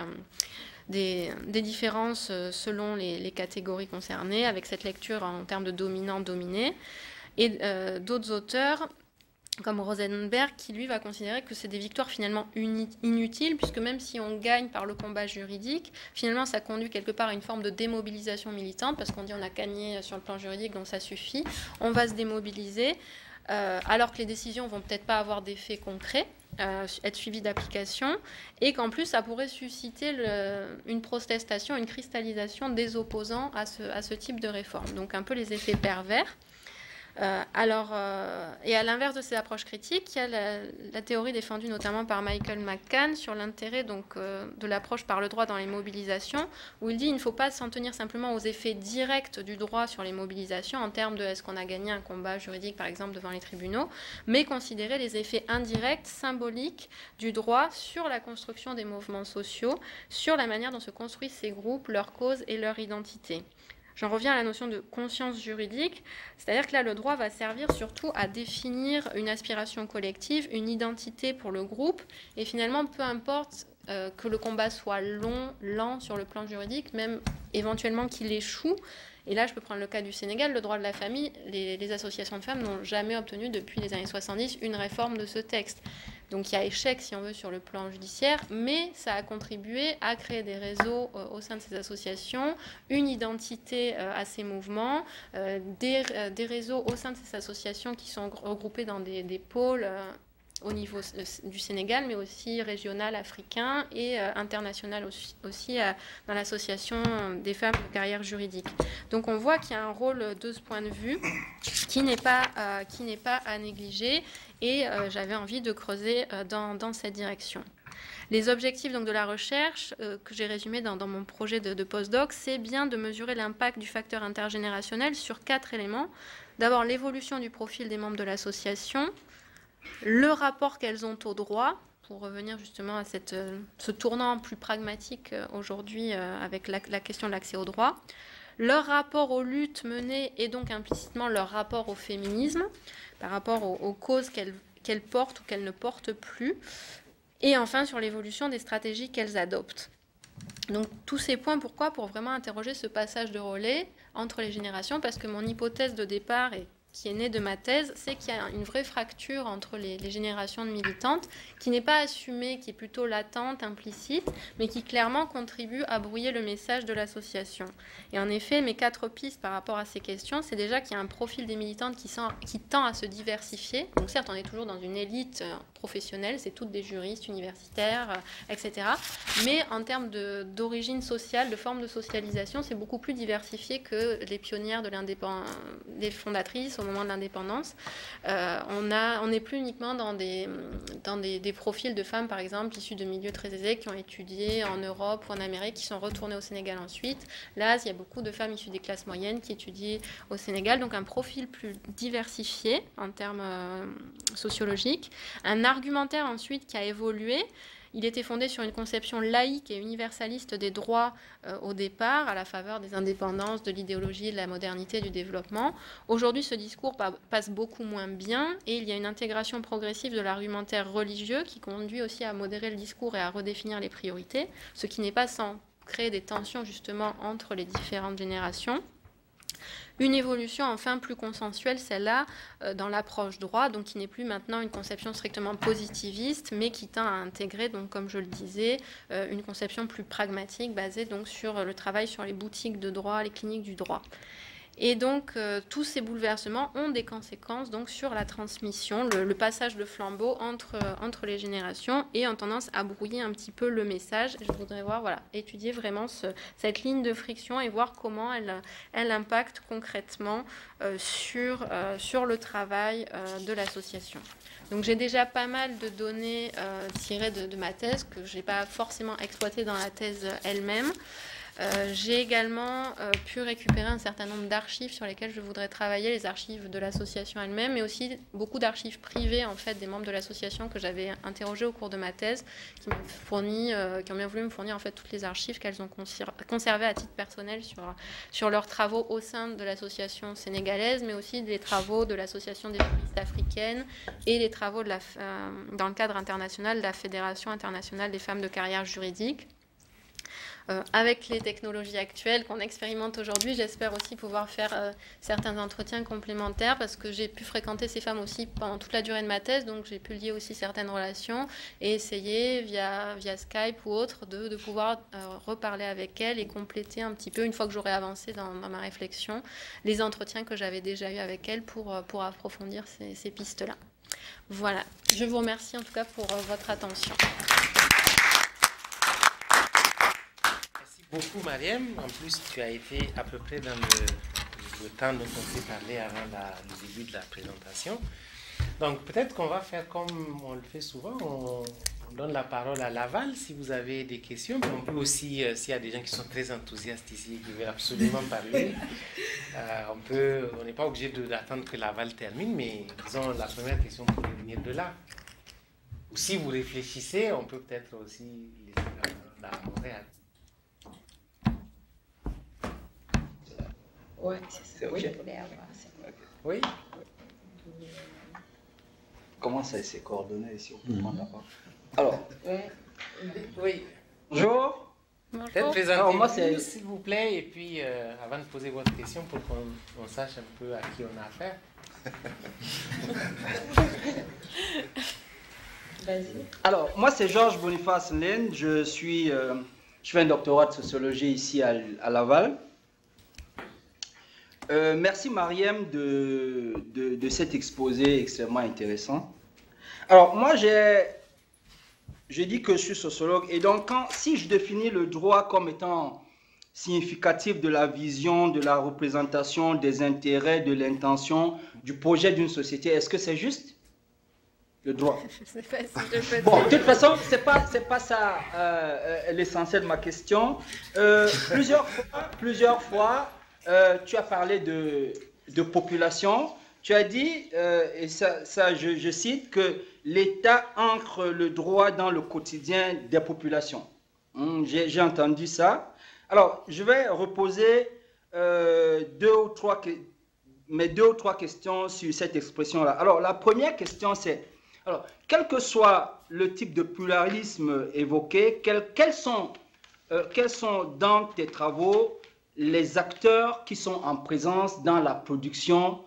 des différences selon les catégories concernées, avec cette lecture en termes de dominant-dominé. Et d'autres auteurs, comme Rosenberg, qui lui va considérer que c'est des victoires finalement inutiles, puisque même si on gagne par le combat juridique, finalement ça conduit quelque part à une forme de démobilisation militante, parce qu'on dit on a gagné sur le plan juridique, donc ça suffit, on va se démobiliser, alors que les décisions vont peut-être pas avoir d'effet concret, être suivies d'application, et qu'en plus ça pourrait susciter une protestation, une cristallisation des opposants à ce type de réforme. Donc un peu les effets pervers. Et à l'inverse de ces approches critiques, il y a la théorie défendue notamment par Michael McCann sur l'intérêt de l'approche par le droit dans les mobilisations, où il dit qu'il ne faut pas s'en tenir simplement aux effets directs du droit sur les mobilisations en termes de est-ce qu'on a gagné un combat juridique par exemple devant les tribunaux, mais considérer les effets indirects, symboliques du droit sur la construction des mouvements sociaux, sur la manière dont se construisent ces groupes, leurs causes et leur identité. J'en reviens à la notion de conscience juridique, c'est-à-dire que là, le droit va servir surtout à définir une aspiration collective, une identité pour le groupe, et finalement, peu importe que le combat soit long, lent sur le plan juridique, même éventuellement qu'il échoue. Et là, je peux prendre le cas du Sénégal, le droit de la famille, les associations de femmes n'ont jamais obtenu depuis les années 70 une réforme de ce texte. Donc il y a échec, si on veut, sur le plan judiciaire, mais ça a contribué à créer des réseaux au sein de ces associations, une identité à ces mouvements, des réseaux au sein de ces associations qui sont regroupés dans des pôles au niveau du Sénégal, mais aussi régional, africain et international aussi dans l'association des femmes de carrière juridique. Donc on voit qu'il y a un rôle de ce point de vue qui n'est pas à négliger et j'avais envie de creuser dans cette direction. Les objectifs donc, de la recherche que j'ai résumés dans mon projet de postdoc, c'est bien de mesurer l'impact du facteur intergénérationnel sur 4 éléments. D'abord, l'évolution du profil des membres de l'association, le rapport qu'elles ont au droit, pour revenir justement à ce tournant plus pragmatique aujourd'hui avec la question de l'accès au droit, leur rapport aux luttes menées et donc implicitement leur rapport au féminisme, par rapport aux causes qu'elles portent ou qu'elles ne portent plus, et enfin sur l'évolution des stratégies qu'elles adoptent. Donc tous ces points, pourquoi? Pour vraiment interroger ce passage de relais entre les générations, parce que mon hypothèse de départ, et qui est née de ma thèse, c'est qu'il y a une vraie fracture entre les générations de militantes, qui n'est pas assumée, qui est plutôt latente, implicite, mais qui clairement contribue à brouiller le message de l'association. Et en effet, mes 4 pistes par rapport à ces questions, c'est déjà qu'il y a un profil des militantes qui tend à se diversifier. Donc certes, on est toujours dans une élite professionnelle, c'est toutes des juristes, universitaires, etc. Mais en termes d'origine sociale, de forme de socialisation, c'est beaucoup plus diversifié que les pionnières des fondatrices au moment de l'indépendance. On n'est plus uniquement dans des profils de femmes, par exemple, issues de milieux très aisés, qui ont étudié en Europe ou en Amérique, qui sont retournées au Sénégal ensuite. Là, il y a beaucoup de femmes issues des classes moyennes qui étudient au Sénégal, donc un profil plus diversifié en termes sociologiques. Un argumentaire ensuite qui a évolué. Il était fondé sur une conception laïque et universaliste des droits au départ, à la faveur des indépendances, de l'idéologie, de la modernité, du développement. Aujourd'hui, ce discours passe beaucoup moins bien et il y a une intégration progressive de l'argumentaire religieux qui conduit aussi à modérer le discours et à redéfinir les priorités, ce qui n'est pas sans créer des tensions justement entre les différentes générations. Une évolution enfin plus consensuelle, celle-là, dans l'approche droit, donc qui n'est plus maintenant une conception strictement positiviste, mais qui tend à intégrer, donc, comme je le disais, une conception plus pragmatique, basée donc, sur le travail sur les boutiques de droit, les cliniques du droit. Et donc, tous ces bouleversements ont des conséquences donc, sur la transmission, le passage de flambeau entre les générations et ont tendance à brouiller un petit peu le message. Je voudrais voir, voilà, étudier vraiment cette ligne de friction et voir comment elle impacte concrètement sur le travail de l'association. Donc, j'ai déjà pas mal de données tirées de ma thèse que je n'ai pas forcément exploitées dans la thèse elle-même. J'ai également pu récupérer un certain nombre d'archives sur lesquelles je voudrais travailler, les archives de l'association elle-même, mais aussi beaucoup d'archives privées en fait, des membres de l'association que j'avais interrogées au cours de ma thèse, qui ont bien voulu me fournir en fait, toutes les archives qu'elles ont conservées à titre personnel sur leurs travaux au sein de l'association sénégalaise, mais aussi des travaux de l'association des juristes africaines et les travaux dans le cadre international de la Fédération internationale des femmes de carrière juridique. Avec les technologies actuelles qu'on expérimente aujourd'hui, j'espère aussi pouvoir faire certains entretiens complémentaires parce que j'ai pu fréquenter ces femmes aussi pendant toute la durée de ma thèse, donc j'ai pu lier aussi certaines relations et essayer via Skype ou autre de pouvoir reparler avec elles et compléter un petit peu, une fois que j'aurai avancé dans ma réflexion, les entretiens que j'avais déjà eus avec elles pour approfondir ces pistes-là. Voilà, je vous remercie en tout cas pour votre attention. Beaucoup, Mariam. En plus, tu as été à peu près dans le temps dont on s'est parlé avant le début de la présentation. Donc, peut-être qu'on va faire comme on le fait souvent. On donne la parole à Laval si vous avez des questions. Mais on peut aussi, s'il y a des gens qui sont très enthousiastes ici et qui veulent absolument parler, on n'est pas obligé d'attendre que Laval termine, mais disons, la première question pourrait venir de là. Ou si vous réfléchissez, on peut peut-être aussi laisser la Montréal. Oui, c'est ça. Oui. Je voulais avoir ça. Oui. Comment ça s'est coordonné si on peut prendre la parole? Alors, Oui. bonjour. Peut-être présentez-vous, s'il vous plaît, et puis avant de poser votre question, pour qu'on sache un peu à qui on a affaire. Vas-y. Alors, moi, c'est Georges Boniface Lène. Je fais un doctorat de sociologie ici à Laval. Merci Mariam de cet exposé extrêmement intéressant. Alors moi je dis que je suis sociologue et donc si je définis le droit comme étant significatif de la vision, de la représentation, des intérêts, de l'intention, du projet d'une société, est-ce que c'est juste le droit? Bon, de toute façon, c'est pas ça l'essentiel de ma question. Plusieurs fois, tu as parlé de population, tu as dit, et ça je cite, que l'État ancre le droit dans le quotidien des populations. J'ai entendu ça. Alors, je vais reposer mes deux ou trois questions sur cette expression-là. Alors, la première question, c'est, alors, quel que soit le type de pluralisme évoqué, quels sont dans tes travaux les acteurs qui sont en présence dans la production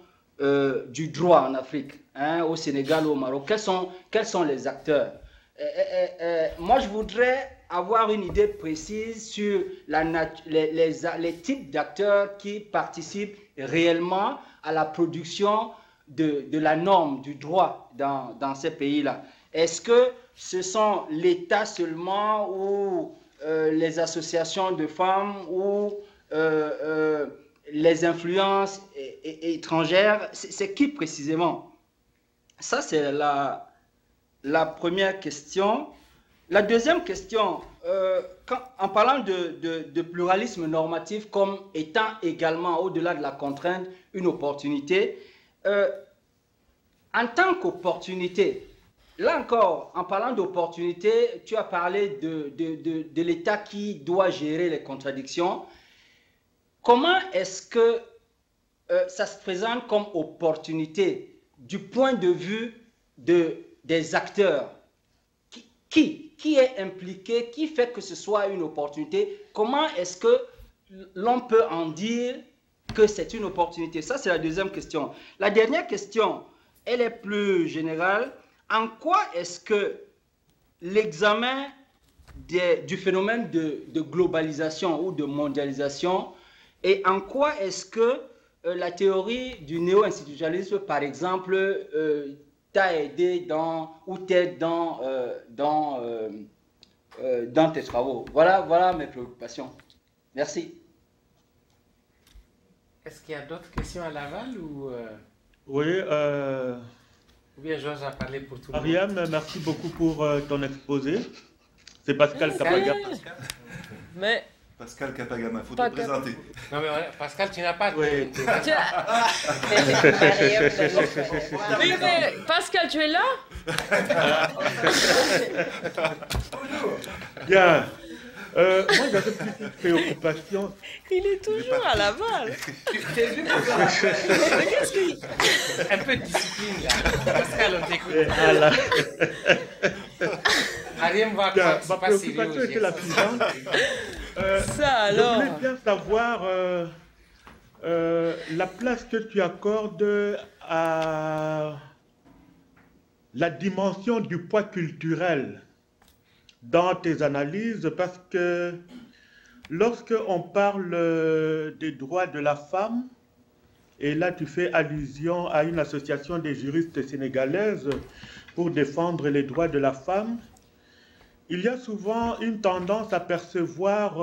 du droit en Afrique, hein, au Sénégal ou au Maroc? Quels sont les acteurs? Moi, je voudrais avoir une idée précise sur les types d'acteurs qui participent réellement à la production de la norme, du droit dans ces pays-là. Est-ce que ce sont l'État seulement ou les associations de femmes ou les influences étrangères? C'est qui précisément? Ça, c'est la première question. La deuxième question, en parlant de pluralisme normatif comme étant également, au-delà de la contrainte, une opportunité, en tant qu'opportunité, là encore, en parlant d'opportunité, tu as parlé de l'État qui doit gérer les contradictions. Comment est-ce que ça se présente comme opportunité du point de vue des acteurs? Qui est impliqué, qui fait que ce soit une opportunité? Comment est-ce que l'on peut en dire que c'est une opportunité? Ça, c'est la deuxième question. La dernière question, elle est plus générale. En quoi est-ce que l'examen du phénomène de globalisation ou de mondialisation, et en quoi est-ce que la théorie du néo-institutionnalisme, par exemple, t'a aidé ou t'aide dans tes travaux? Voilà mes préoccupations. Merci. Est-ce qu'il y a d'autres questions à l'aval ou Oui. Ou bien Georges a parlé pour tout le monde? Mariam, merci beaucoup pour ton exposé. C'est Pascal Kapagama. Mais... Pascal Kapagama, il faut te présenter. Non mais Pascal, tu n'as pas... Oui. Oui, mais Pascal, tu es là? Bien. Moi, j'avais plus une préoccupation. Il est toujours à Laval. Un peu de discipline là. Pascal, on t'écoute. Voilà. Mariam va croire que c'est Ma pas sérieux. préoccupation était la suivante. Ça alors. Je voulais bien savoir la place que tu accordes à la dimension du poids culturel dans tes analyses, parce que lorsque on parle des droits de la femme, et là tu fais allusion à une association des juristes sénégalaises pour défendre les droits de la femme, il y a souvent une tendance à percevoir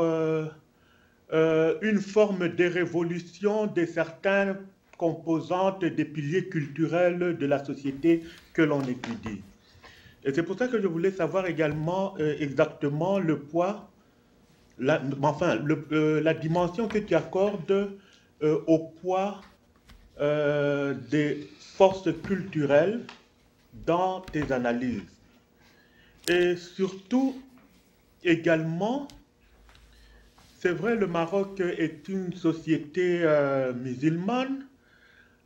une forme de révolution de certaines composantes des piliers culturels de la société que l'on étudie. Et c'est pour ça que je voulais savoir également exactement le poids, la dimension que tu accordes au poids des forces culturelles dans tes analyses. Et surtout, également, c'est vrai, le Maroc est une société musulmane,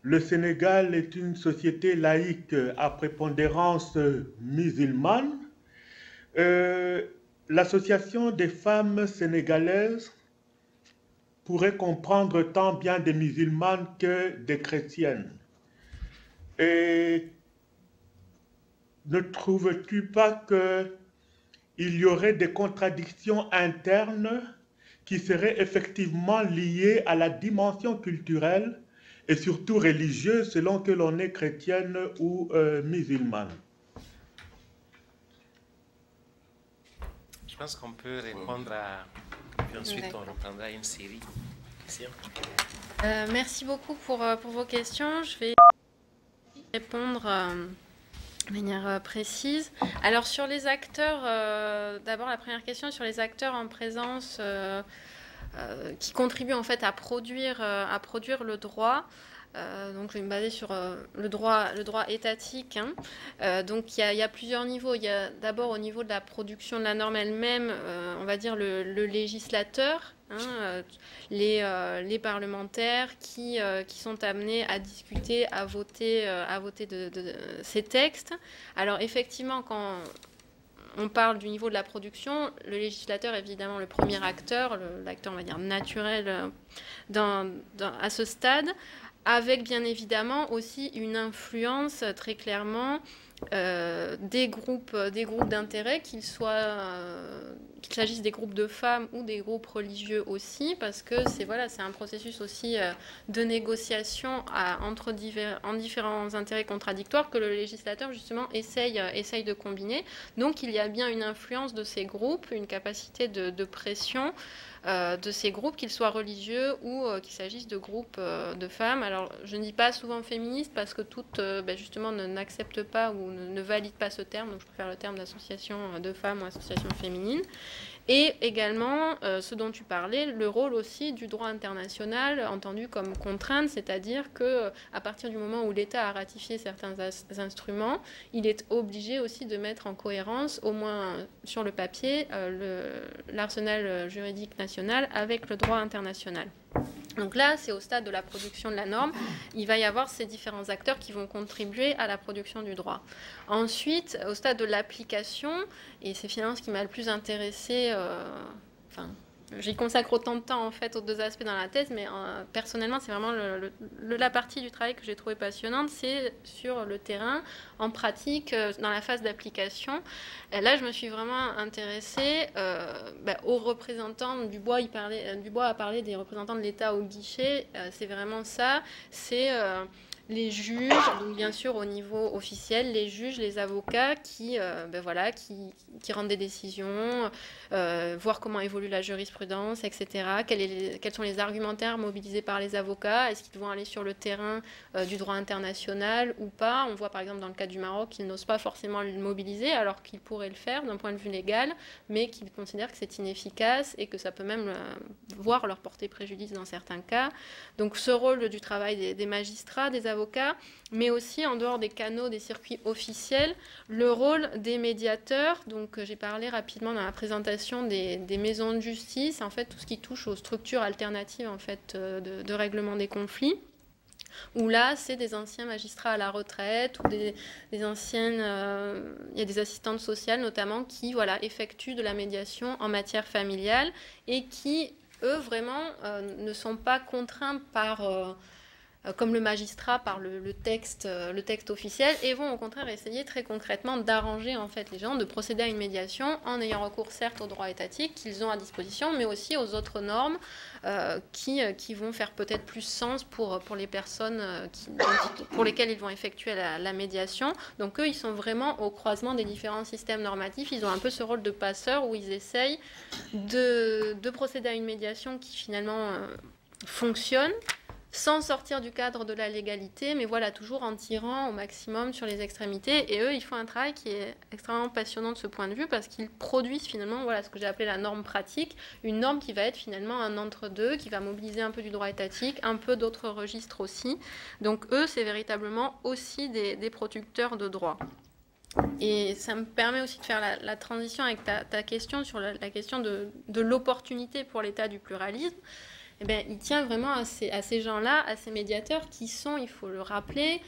le Sénégal est une société laïque à prépondérance musulmane. L'association des femmes sénégalaises pourrait comprendre tant bien des musulmanes que des chrétiennes. Et ne trouves-tu pas qu'il y aurait des contradictions internes qui seraient effectivement liées à la dimension culturelle et surtout religieuse selon que l'on est chrétienne ou musulmane? Je pense qu'on peut répondre à... Puis ensuite, on reprendra une série de questions. Merci beaucoup pour vos questions. Je vais répondre de manière précise. Alors, sur les acteurs, d'abord la première question sur les acteurs en présence qui contribuent en fait à produire le droit. Donc je vais me baser sur le droit étatique. Hein. Donc il y a plusieurs niveaux. Il y a d'abord au niveau de la production de la norme elle-même, on va dire le législateur, hein, les parlementaires qui sont amenés à discuter, à voter de ces textes. Alors effectivement, quand on parle du niveau de la production, le législateur est évidemment le premier acteur, l'acteur on va dire naturel à ce stade, avec bien évidemment aussi une influence très clairement des groupes d'intérêt, qu'il s'agisse des groupes de femmes ou des groupes religieux aussi, parce que c'est un processus aussi de négociation en différents intérêts contradictoires que le législateur justement essaye de combiner. Donc il y a bien une influence de ces groupes, une capacité de pression de ces groupes, qu'ils soient religieux ou qu'il s'agisse de groupes de femmes. Alors, je ne dis pas souvent féministes parce que toutes, justement, n'acceptent pas ou ne valident pas ce terme. Donc, je préfère le terme d'association de femmes ou association féminine. Et également, ce dont tu parlais, le rôle aussi du droit international entendu comme contrainte, c'est-à-dire qu'à partir du moment où l'État a ratifié certains instruments, il est obligé aussi de mettre en cohérence, au moins sur le papier, l'arsenal juridique national avec le droit international. Donc là, c'est au stade de la production de la norme. Il va y avoir ces différents acteurs qui vont contribuer à la production du droit. Ensuite, au stade de l'application, et c'est finalement ce qui m'a le plus intéressé, j'y consacre autant de temps en fait aux deux aspects dans la thèse, mais personnellement, c'est vraiment la partie du travail que j'ai trouvé passionnante, c'est sur le terrain, en pratique, dans la phase d'application. Et là, je me suis vraiment intéressée aux représentants du bois. Dubois a parlé des représentants de l'État au guichet. C'est vraiment ça. C'est les juges, donc bien sûr au niveau officiel, les juges, les avocats qui rendent des décisions, voir comment évolue la jurisprudence, etc. Quels sont les argumentaires mobilisés par les avocats? Est-ce qu'ils vont aller sur le terrain du droit international ou pas? On voit par exemple dans le cas du Maroc qu'ils n'osent pas forcément le mobiliser alors qu'ils pourraient le faire d'un point de vue légal, mais qu'ils considèrent que c'est inefficace et que ça peut même voir leur porter préjudice dans certains cas. Donc ce rôle du travail des magistrats, des avocats, mais aussi en dehors des canaux, des circuits officiels, le rôle des médiateurs. Donc j'ai parlé rapidement dans la présentation des maisons de justice, en fait tout ce qui touche aux structures alternatives en fait de règlement des conflits. Où là, c'est des anciens magistrats à la retraite ou des anciennes... il y a des assistantes sociales notamment qui effectuent de la médiation en matière familiale et qui, eux, vraiment, ne sont pas contraints par... comme le magistrat par le texte officiel, et vont au contraire essayer très concrètement d'arranger en fait les gens, de procéder à une médiation en ayant recours certes au droit étatique qu'ils ont à disposition, mais aussi aux autres normes qui vont faire peut-être plus sens pour les personnes pour lesquelles ils vont effectuer la médiation. Donc eux, ils sont vraiment au croisement des différents systèmes normatifs. Ils ont un peu ce rôle de passeur où ils essayent de procéder à une médiation qui finalement fonctionne, sans sortir du cadre de la légalité, mais toujours en tirant au maximum sur les extrémités. Et eux, ils font un travail qui est extrêmement passionnant de ce point de vue, parce qu'ils produisent finalement ce que j'ai appelé la norme pratique, une norme qui va être finalement un entre-deux, qui va mobiliser un peu du droit étatique, un peu d'autres registres aussi. Donc eux, c'est véritablement aussi des producteurs de droit. Et ça me permet aussi de faire la transition avec ta question sur la question de l'opportunité pour l'état du pluralisme. Il tient vraiment à ces gens-là, à ces médiateurs qui sont, il faut le rappeler,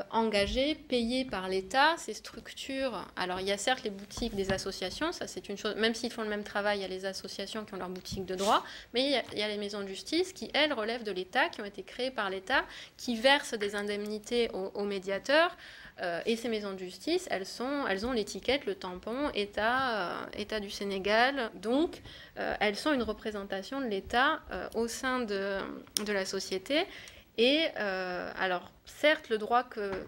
engagés, payés par l'État. Ces structures, alors il y a certes les boutiques des associations, ça c'est une chose, même s'ils font le même travail, il y a les associations qui ont leur boutique de droit, mais il y a les maisons de justice qui, elles, relèvent de l'État, qui ont été créées par l'État, qui versent des indemnités aux médiateurs. Et ces maisons de justice, elles ont l'étiquette, le tampon État du Sénégal. Donc, elles sont une représentation de l'État au sein de la société. Et alors, certes, le droit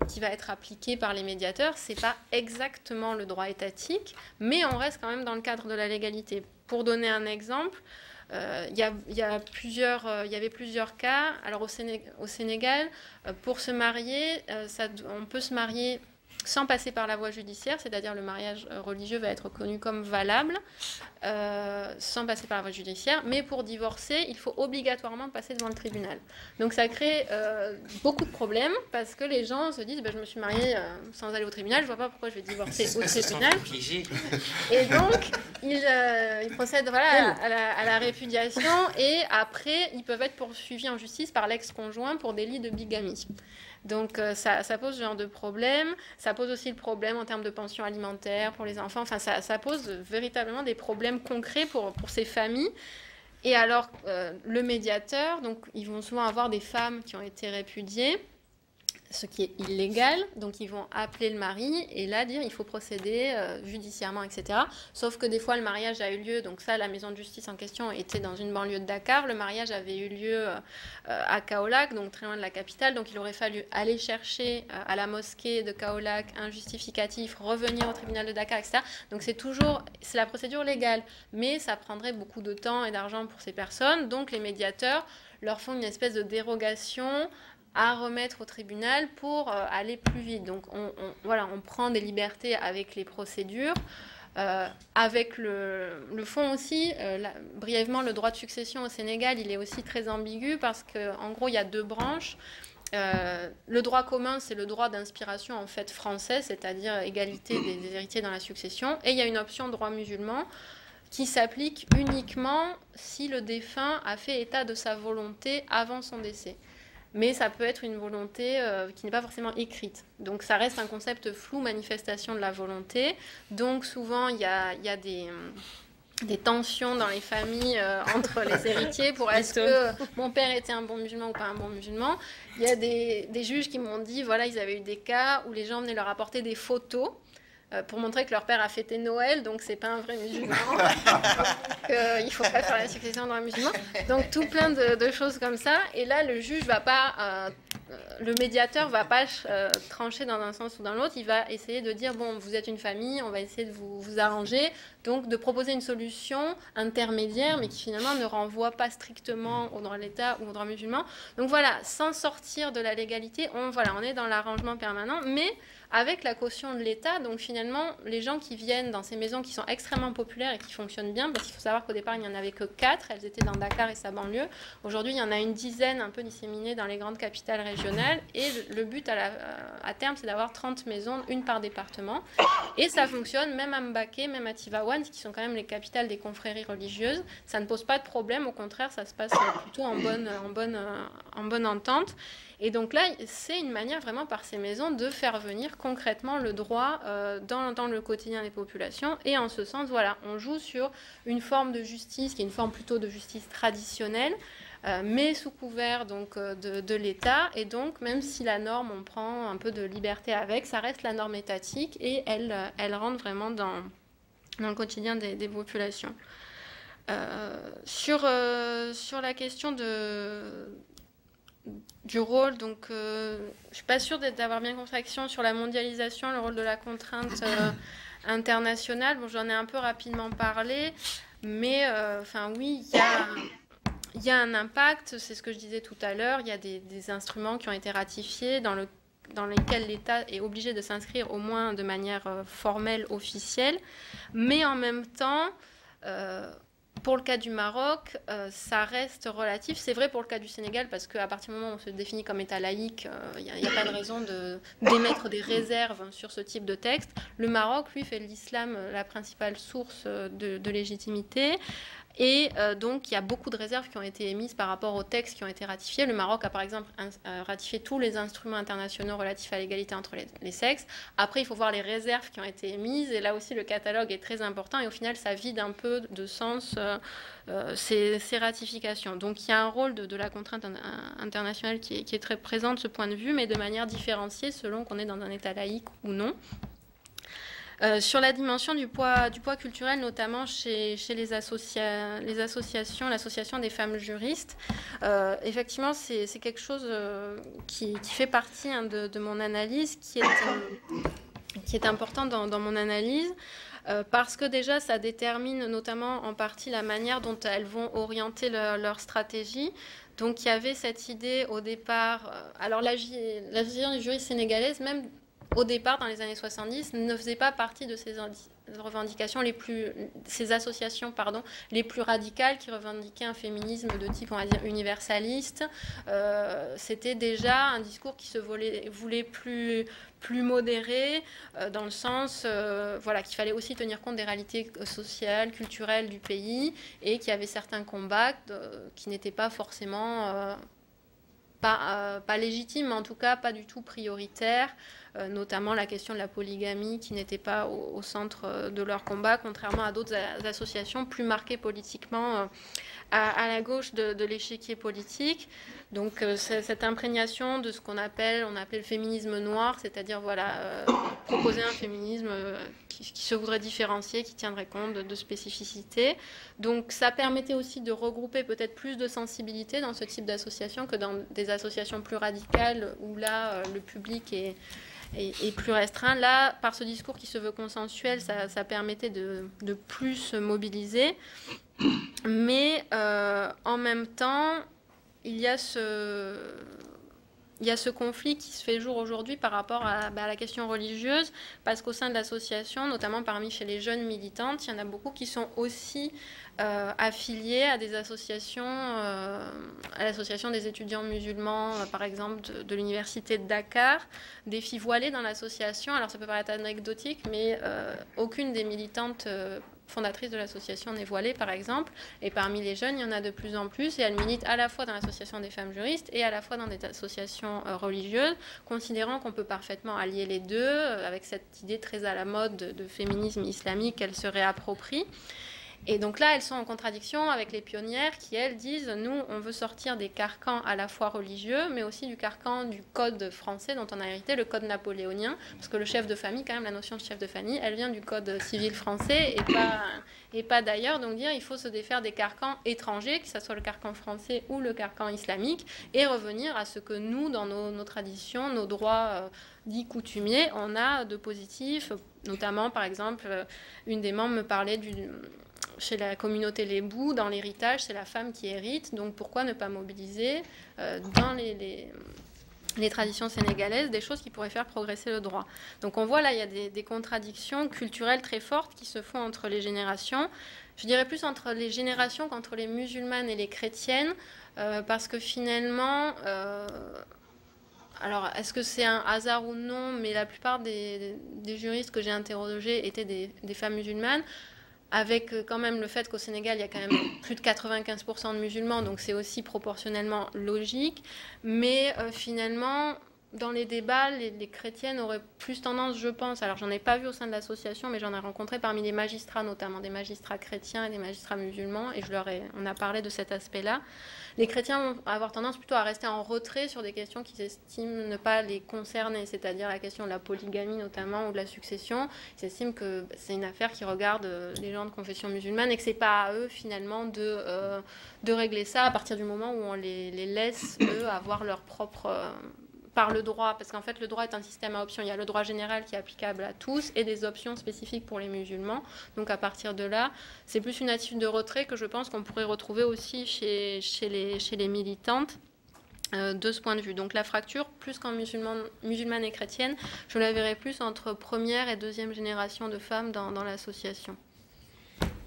qui va être appliqué par les médiateurs, c'est pas exactement le droit étatique, mais on reste quand même dans le cadre de la légalité. Pour donner un exemple, il y avait plusieurs cas. Alors au Sénégal, pour se marier, on peut se marier sans passer par la voie judiciaire, c'est-à-dire le mariage religieux va être reconnu comme valable, sans passer par la voie judiciaire, mais pour divorcer, il faut obligatoirement passer devant le tribunal. Donc ça crée beaucoup de problèmes, parce que les gens se disent, je me suis mariée sans aller au tribunal, je ne vois pas pourquoi je vais divorcer au tribunal. Et donc, ils procèdent à la répudiation, et après, ils peuvent être poursuivis en justice par l'ex-conjoint pour délit de bigamie. Donc ça pose ce genre de problème. Ça pose aussi le problème en termes de pension alimentaire pour les enfants. Enfin, ça pose véritablement des problèmes concrets pour ces familles. Et alors, le médiateur, donc ils vont souvent avoir des femmes qui ont été répudiées, ce qui est illégal, donc ils vont appeler le mari et là dire il faut procéder judiciairement, etc. Sauf que des fois le mariage a eu lieu, donc ça la maison de justice en question était dans une banlieue de Dakar, le mariage avait eu lieu à Kaolack, donc très loin de la capitale, donc il aurait fallu aller chercher à la mosquée de Kaolack un justificatif, revenir au tribunal de Dakar, etc. Donc c'est la procédure légale, mais ça prendrait beaucoup de temps et d'argent pour ces personnes, donc les médiateurs leur font une espèce de dérogation à remettre au tribunal pour aller plus vite. Donc on prend des libertés avec les procédures, avec le fond aussi. Brièvement, le droit de succession au Sénégal, il est aussi très ambigu parce qu'en gros, il y a deux branches. Le droit commun, c'est le droit d'inspiration en fait français, c'est-à-dire égalité des héritiers dans la succession. Et il y a une option droit musulman qui s'applique uniquement si le défunt a fait état de sa volonté avant son décès. Mais ça peut être une volonté qui n'est pas forcément écrite. Donc ça reste un concept flou, manifestation de la volonté. Donc souvent, il y a des tensions dans les familles entre les héritiers pour est-ce que mon père était un bon musulman ou pas un bon musulman. Il y a des juges qui m'ont dit, voilà, ils avaient eu des cas où les gens venaient leur apporter des photos pour montrer que leur père a fêté Noël, donc c'est pas un vrai musulman. Il ne faut pas faire la succession dans un musulman. Donc tout plein de choses comme ça. Et là, le juge va pas, le médiateur va pas trancher dans un sens ou dans l'autre. Il va essayer de dire bon, vous êtes une famille, on va essayer de vous arranger. Donc de proposer une solution intermédiaire, mais qui finalement ne renvoie pas strictement au droit de l'État ou au droit musulman. Donc voilà, sans sortir de la légalité, on est dans l'arrangement permanent, mais avec la caution de l'État. Donc finalement, les gens qui viennent dans ces maisons qui sont extrêmement populaires et qui fonctionnent bien, parce qu'il faut savoir qu'au départ, il n'y en avait que 4, elles étaient dans Dakar et sa banlieue. Aujourd'hui, il y en a une dizaine un peu disséminées dans les grandes capitales régionales. Et le but à terme, c'est d'avoir 30 maisons, une par département. Et ça fonctionne, même à Mbaké, même à Tivaouane, qui sont quand même les capitales des confréries religieuses. Ça ne pose pas de problème, au contraire, ça se passe plutôt en bonne entente. Et donc là, c'est une manière vraiment par ces maisons de faire venir concrètement le droit dans le quotidien des populations. Et en ce sens, voilà, on joue sur une forme de justice qui est une forme plutôt de justice traditionnelle, mais sous couvert donc, de l'État. Et donc, même si la norme, on prend un peu de liberté avec, ça reste la norme étatique et elle rentre vraiment dans le quotidien des populations. Sur la question du rôle, donc je suis pas sûre d'avoir bien compris l'action sur la mondialisation, le rôle de la contrainte internationale. Bon, j'en ai un peu rapidement parlé, mais oui, il y a un impact, c'est ce que je disais tout à l'heure, il y a des instruments qui ont été ratifiés dans lesquels l'État est obligé de s'inscrire au moins de manière formelle, officielle, mais en même temps, pour le cas du Maroc, ça reste relatif. C'est vrai pour le cas du Sénégal, parce qu'à partir du moment où on se définit comme État laïque, il n'y a pas de raison d'émettre des réserves sur ce type de texte. Le Maroc, lui, fait de l'islam la principale source de légitimité. Et donc, il y a beaucoup de réserves qui ont été émises par rapport aux textes qui ont été ratifiés. Le Maroc a, par exemple, ratifié tous les instruments internationaux relatifs à l'égalité entre les sexes. Après, il faut voir les réserves qui ont été émises. Et là aussi, le catalogue est très important. Et au final, ça vide un peu de sens ces ratifications. Donc, il y a un rôle de la contrainte internationale qui est très présent de ce point de vue, mais de manière différenciée selon qu'on est dans un État laïque ou non. Sur la dimension du poids culturel, notamment chez les associations, l'association des femmes juristes, effectivement, c'est quelque chose qui fait partie de mon analyse, qui est important dans mon analyse, parce que déjà, ça détermine notamment en partie la manière dont elles vont orienter leur stratégie. Donc, il y avait cette idée au départ. Alors, la vision du juriste sénégalaise, même au départ, dans les années 70, ne faisait pas partie de ces revendications ces associations les plus radicales qui revendiquaient un féminisme de type, on va dire, universaliste. C'était déjà un discours qui se voulait plus modéré, dans le sens qu'il fallait aussi tenir compte des réalités sociales, culturelles du pays, et qu'il y avait certains combats qui n'étaient pas forcément pas légitimes, mais en tout cas pas du tout prioritaires, notamment la question de la polygamie qui n'était pas au centre de leur combat, contrairement à d'autres associations plus marquées politiquement à la gauche de l'échiquier politique. Donc cette imprégnation de ce on appelait le féminisme noir, c'est-à-dire proposer un féminisme qui se voudrait différencier, qui tiendrait compte de spécificités. Donc ça permettait aussi de regrouper peut-être plus de sensibilité dans ce type d'association que dans des associations plus radicales où là le public est plus restreint. Là, par ce discours qui se veut consensuel, ça permettait de plus se mobiliser. Mais en même temps, il y a ce conflit qui se fait jour aujourd'hui par rapport à la question religieuse, parce qu'au sein de l'association, notamment chez les jeunes militantes, il y en a beaucoup qui sont aussi affiliés à des associations, à l'association des étudiants musulmans, par exemple de l'université de Dakar, des filles voilées dans l'association. Alors ça peut paraître anecdotique, mais aucune des militantes fondatrice de l'association n'est voilée, par exemple, et parmi les jeunes, il y en a de plus en plus, et elle milite à la fois dans l'association des femmes juristes et à la fois dans des associations religieuses, considérant qu'on peut parfaitement allier les deux, avec cette idée très à la mode de féminisme islamique qu'elle se réapproprie. Et donc là, elles sont en contradiction avec les pionnières qui, elles, disent « Nous, on veut sortir des carcans à la fois religieux, mais aussi du carcan du code français dont on a hérité, le code napoléonien. » Parce que le chef de famille, quand même, la notion de chef de famille, elle vient du code civil français et pas d'ailleurs. Donc dire il faut se défaire des carcans étrangers, que ce soit le carcan français ou le carcan islamique, et revenir à ce que nous, dans nos traditions, nos droits dits coutumiers, on a de positif. Notamment, par exemple, une des membres me parlait chez la communauté Lébou, dans l'héritage, c'est la femme qui hérite. Donc pourquoi ne pas mobiliser dans les traditions sénégalaises des choses qui pourraient faire progresser le droit. Donc on voit là, il y a des contradictions culturelles très fortes qui se font entre les générations. Je dirais plus entre les générations qu'entre les musulmanes et les chrétiennes, parce que finalement... alors, est-ce que c'est un hasard ou non? Mais la plupart des juristes que j'ai interrogés étaient des femmes musulmanes, avec quand même le fait qu'au Sénégal, il y a quand même plus de 95% de musulmans, donc c'est aussi proportionnellement logique. Mais finalement, dans les débats, les chrétiennes auraient plus tendance, je pense, alors j'en ai pas vu au sein de l'association, mais j'en ai rencontré parmi les magistrats, notamment des magistrats chrétiens et des magistrats musulmans, et on a parlé de cet aspect-là. Les chrétiens vont avoir tendance plutôt à rester en retrait sur des questions qu'ils estiment ne pas les concerner, c'est-à-dire la question de la polygamie notamment ou de la succession. Ils estiment que c'est une affaire qui regarde les gens de confession musulmane et que c'est pas à eux finalement de régler ça à partir du moment où on les laisse, eux, avoir leur propre... par le droit, parce qu'en fait le droit est un système à options. Il y a le droit général qui est applicable à tous et des options spécifiques pour les musulmans. Donc à partir de là, c'est plus une attitude de retrait que je pense qu'on pourrait retrouver aussi chez les militantes de ce point de vue. Donc la fracture, plus qu'en musulmane et chrétienne, je la verrais plus entre première et deuxième génération de femmes dans l'association.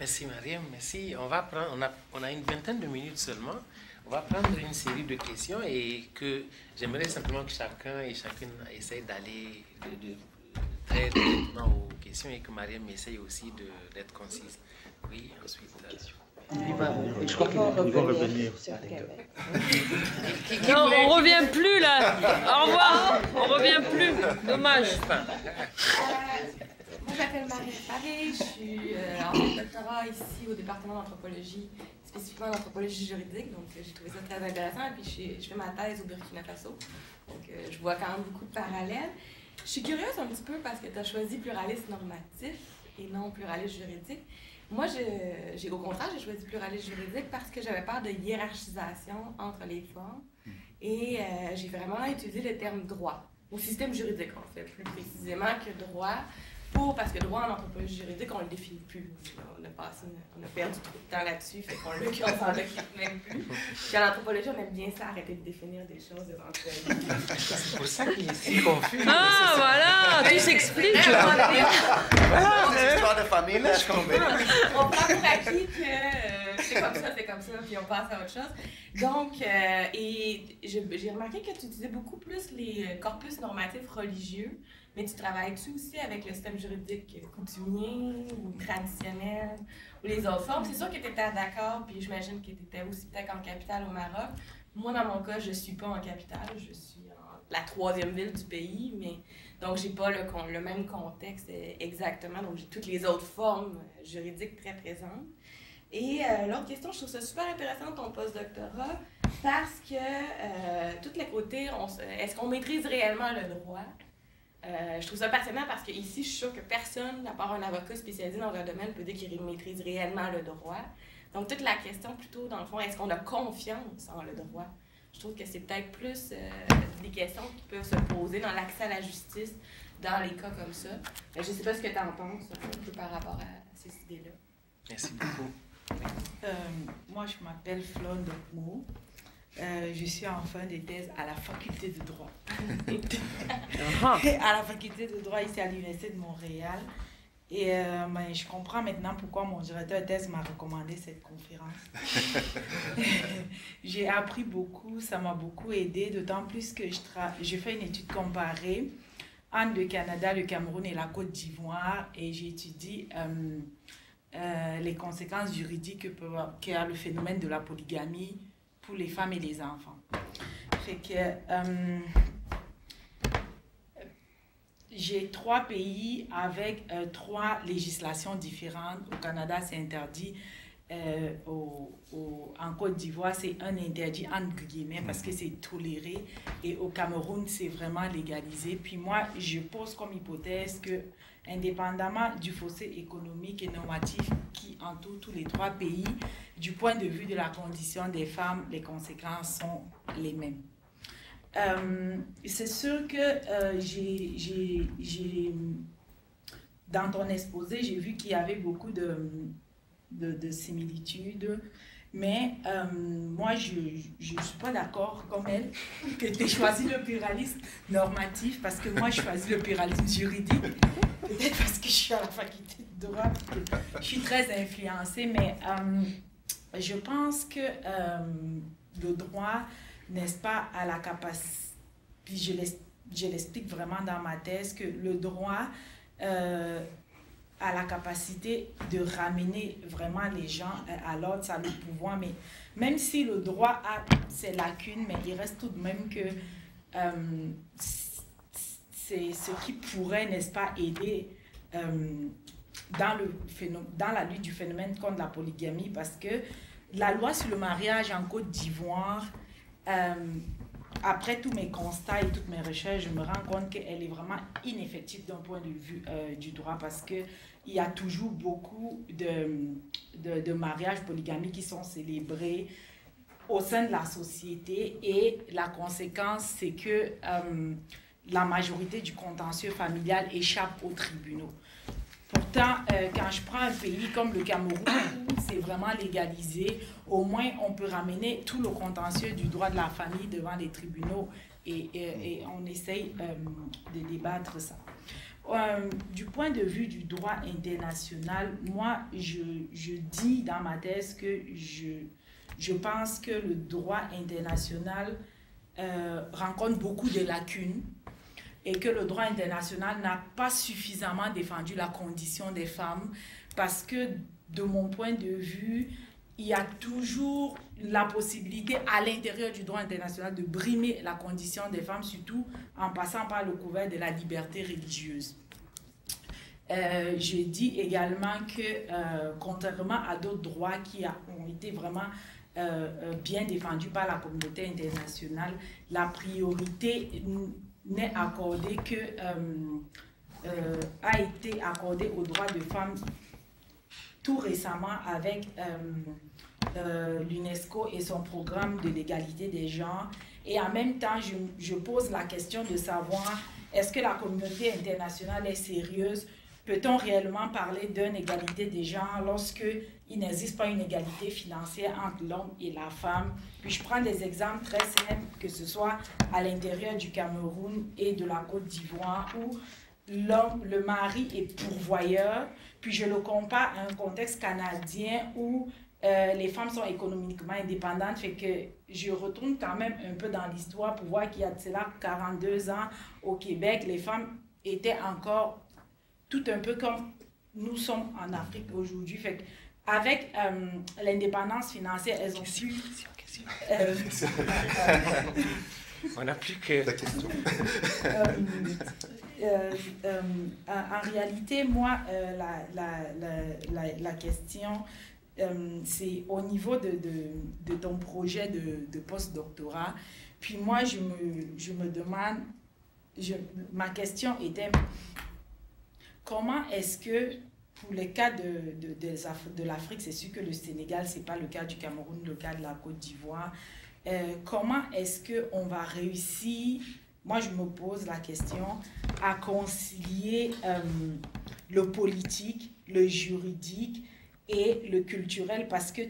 Merci Mariam, merci. On a une vingtaine de minutes seulement. On va prendre une série de questions et que j'aimerais simplement que chacun et chacune essaye d'aller très directement aux questions et que Mariam essaye aussi d'être concise. Oui, ensuite. Je crois qu'ils vont revenir. Non, on revient plus là. Au revoir. On revient plus. Dommage. Moi, je m'appelle Marie Paré, je suis en doctorat ici au département d'anthropologie, spécifiquement d'anthropologie juridique, donc j'ai trouvé ça très intéressant, et puis je fais ma thèse au Burkina Faso, donc je vois quand même beaucoup de parallèles. Je suis curieuse un petit peu parce que tu as choisi pluralisme normatif et non pluralisme juridique. Moi, au contraire, j'ai choisi pluralisme juridique parce que j'avais peur de hiérarchisation entre les formes, et j'ai vraiment utilisé le terme droit, au système juridique en fait, plus précisément que droit. parce que le droit en anthropologie juridique, on ne le définit plus. On a perdu trop de temps là-dessus, fait qu'on s'en occupe même plus. Puis en anthropologie, on aime bien ça, arrêter de définir des choses éventuellement. C'est pour ça qu'il est si confus. Ah, voilà, tout s'explique là. C'est histoire de famille, là, je comprends. On prend pour acquis que c'est comme ça, puis on passe à autre chose. Donc, et j'ai remarqué que tu utilisais beaucoup plus les corpus normatifs religieux, mais tu travailles-tu aussi avec le système juridique coutumier ou traditionnel ou les autres formes? C'est sûr que tu étais d'accord, puis j'imagine que tu étais aussi peut-être en capitale au Maroc. Moi, dans mon cas, je ne suis pas en capitale, je suis en la 3e ville du pays, mais donc j'ai pas le même contexte exactement, donc j'ai toutes les autres formes juridiques très présentes. Et l'autre question, je trouve ça super intéressant ton postdoctorat parce que tous les côtés, est-ce qu'on maîtrise réellement le droit? Je trouve ça passionnant parce qu'ici, je suis sûre que personne, à part un avocat spécialisé dans un domaine, peut dire qu'il maîtrise réellement le droit. Donc, toute la question, plutôt, dans le fond, est-ce qu'on a confiance en le droit? Je trouve que c'est peut-être plus des questions qui peuvent se poser dans l'accès à la justice dans les cas comme ça. Je ne sais pas ce que tu en penses un peu par rapport à ces idées-là. Merci beaucoup. Moi, je m'appelle Flore Dokmo. Je suis en fin de thèse à la faculté de droit. À la faculté de droit ici à l'Université de Montréal. Et je comprends maintenant pourquoi mon directeur de thèse m'a recommandé cette conférence. J'ai appris beaucoup, ça m'a beaucoup aidé, d'autant plus que je fais une étude comparée entre le Canada, le Cameroun et la Côte d'Ivoire. Et j'étudie les conséquences juridiques qu'a le phénomène de la polygamie pour les femmes et les enfants. Fait que j'ai 3 pays avec 3 législations différentes. Au Canada, c'est interdit. En Côte d'Ivoire, c'est un interdit entre guillemets parce que c'est toléré. Et au Cameroun, c'est vraiment légalisé. Puis moi, je pose comme hypothèse que, indépendamment du fossé économique et normatif qui entoure tous les 3 pays, du point de vue de la condition des femmes, les conséquences sont les mêmes. C'est sûr que dans ton exposé, j'ai vu qu'il y avait beaucoup de similitudes, mais moi, je ne suis pas d'accord comme elle que tu aies choisi le pluralisme normatif, parce que moi, je choisis le pluralisme juridique. Peut-être parce que je suis à la faculté de droit, je suis très influencée, mais je pense que le droit, n'est-ce pas, à la capacité, puis je l'explique vraiment dans ma thèse, que le droit a la capacité de ramener vraiment les gens à l'ordre, ça a le pouvoir, mais même si le droit a ses lacunes, mais il reste tout de même que c'est ce qui pourrait, n'est-ce pas, aider dans la lutte du phénomène contre la polygamie, parce que la loi sur le mariage en Côte d'Ivoire, après tous mes constats et toutes mes recherches, je me rends compte qu'elle est vraiment ineffective d'un point de vue du droit, parce qu'il y a toujours beaucoup de mariages polygamiques qui sont célébrés au sein de la société, et la conséquence, c'est que la majorité du contentieux familial échappe aux tribunaux. Pourtant, quand je prends un pays comme le Cameroun, où c'est vraiment légalisé, au moins on peut ramener tout le contentieux du droit de la famille devant les tribunaux, et on essaye de débattre ça. Du point de vue du droit international, moi, je dis dans ma thèse que je pense que le droit international rencontre beaucoup de lacunes, et que le droit international n'a pas suffisamment défendu la condition des femmes, parce que, de mon point de vue, il y a toujours la possibilité à l'intérieur du droit international de brimer la condition des femmes, surtout en passant par le couvert de la liberté religieuse. Je dis également que, contrairement à d'autres droits qui ont été vraiment bien défendus par la communauté internationale, la priorité n'est accordée a été accordée aux droits de femmes tout récemment avec l'UNESCO et son programme de l'égalité des genres. Et en même temps, je pose la question de savoir, est-ce que la communauté internationale est sérieuse? peut-on réellement parler d'une égalité des genres lorsque il n'existe pas une égalité financière entre l'homme et la femme? Puis je prends des exemples très simples, que ce soit à l'intérieur du Cameroun et de la Côte d'Ivoire, où l'homme, le mari est pourvoyeur, puis je le compare à un contexte canadien où les femmes sont économiquement indépendantes, fait que je retourne quand même un peu dans l'histoire pour voir qu'il y a de cela 42 ans au Québec, les femmes étaient encore tout un peu comme nous sommes en Afrique aujourd'hui. Fait que avec l'indépendance financière, elles ont pu... On n'a plus que... La question. En réalité, moi, la question, c'est au niveau de ton projet de post-doctorat. Puis moi, je me demande, ma question était, comment est-ce que, pour le cas de l'Afrique, c'est sûr que le Sénégal, ce n'est pas le cas du Cameroun, le cas de la Côte d'Ivoire, comment est-ce qu'on va réussir, moi je me pose la question, à concilier le politique, le juridique et le culturel, parce que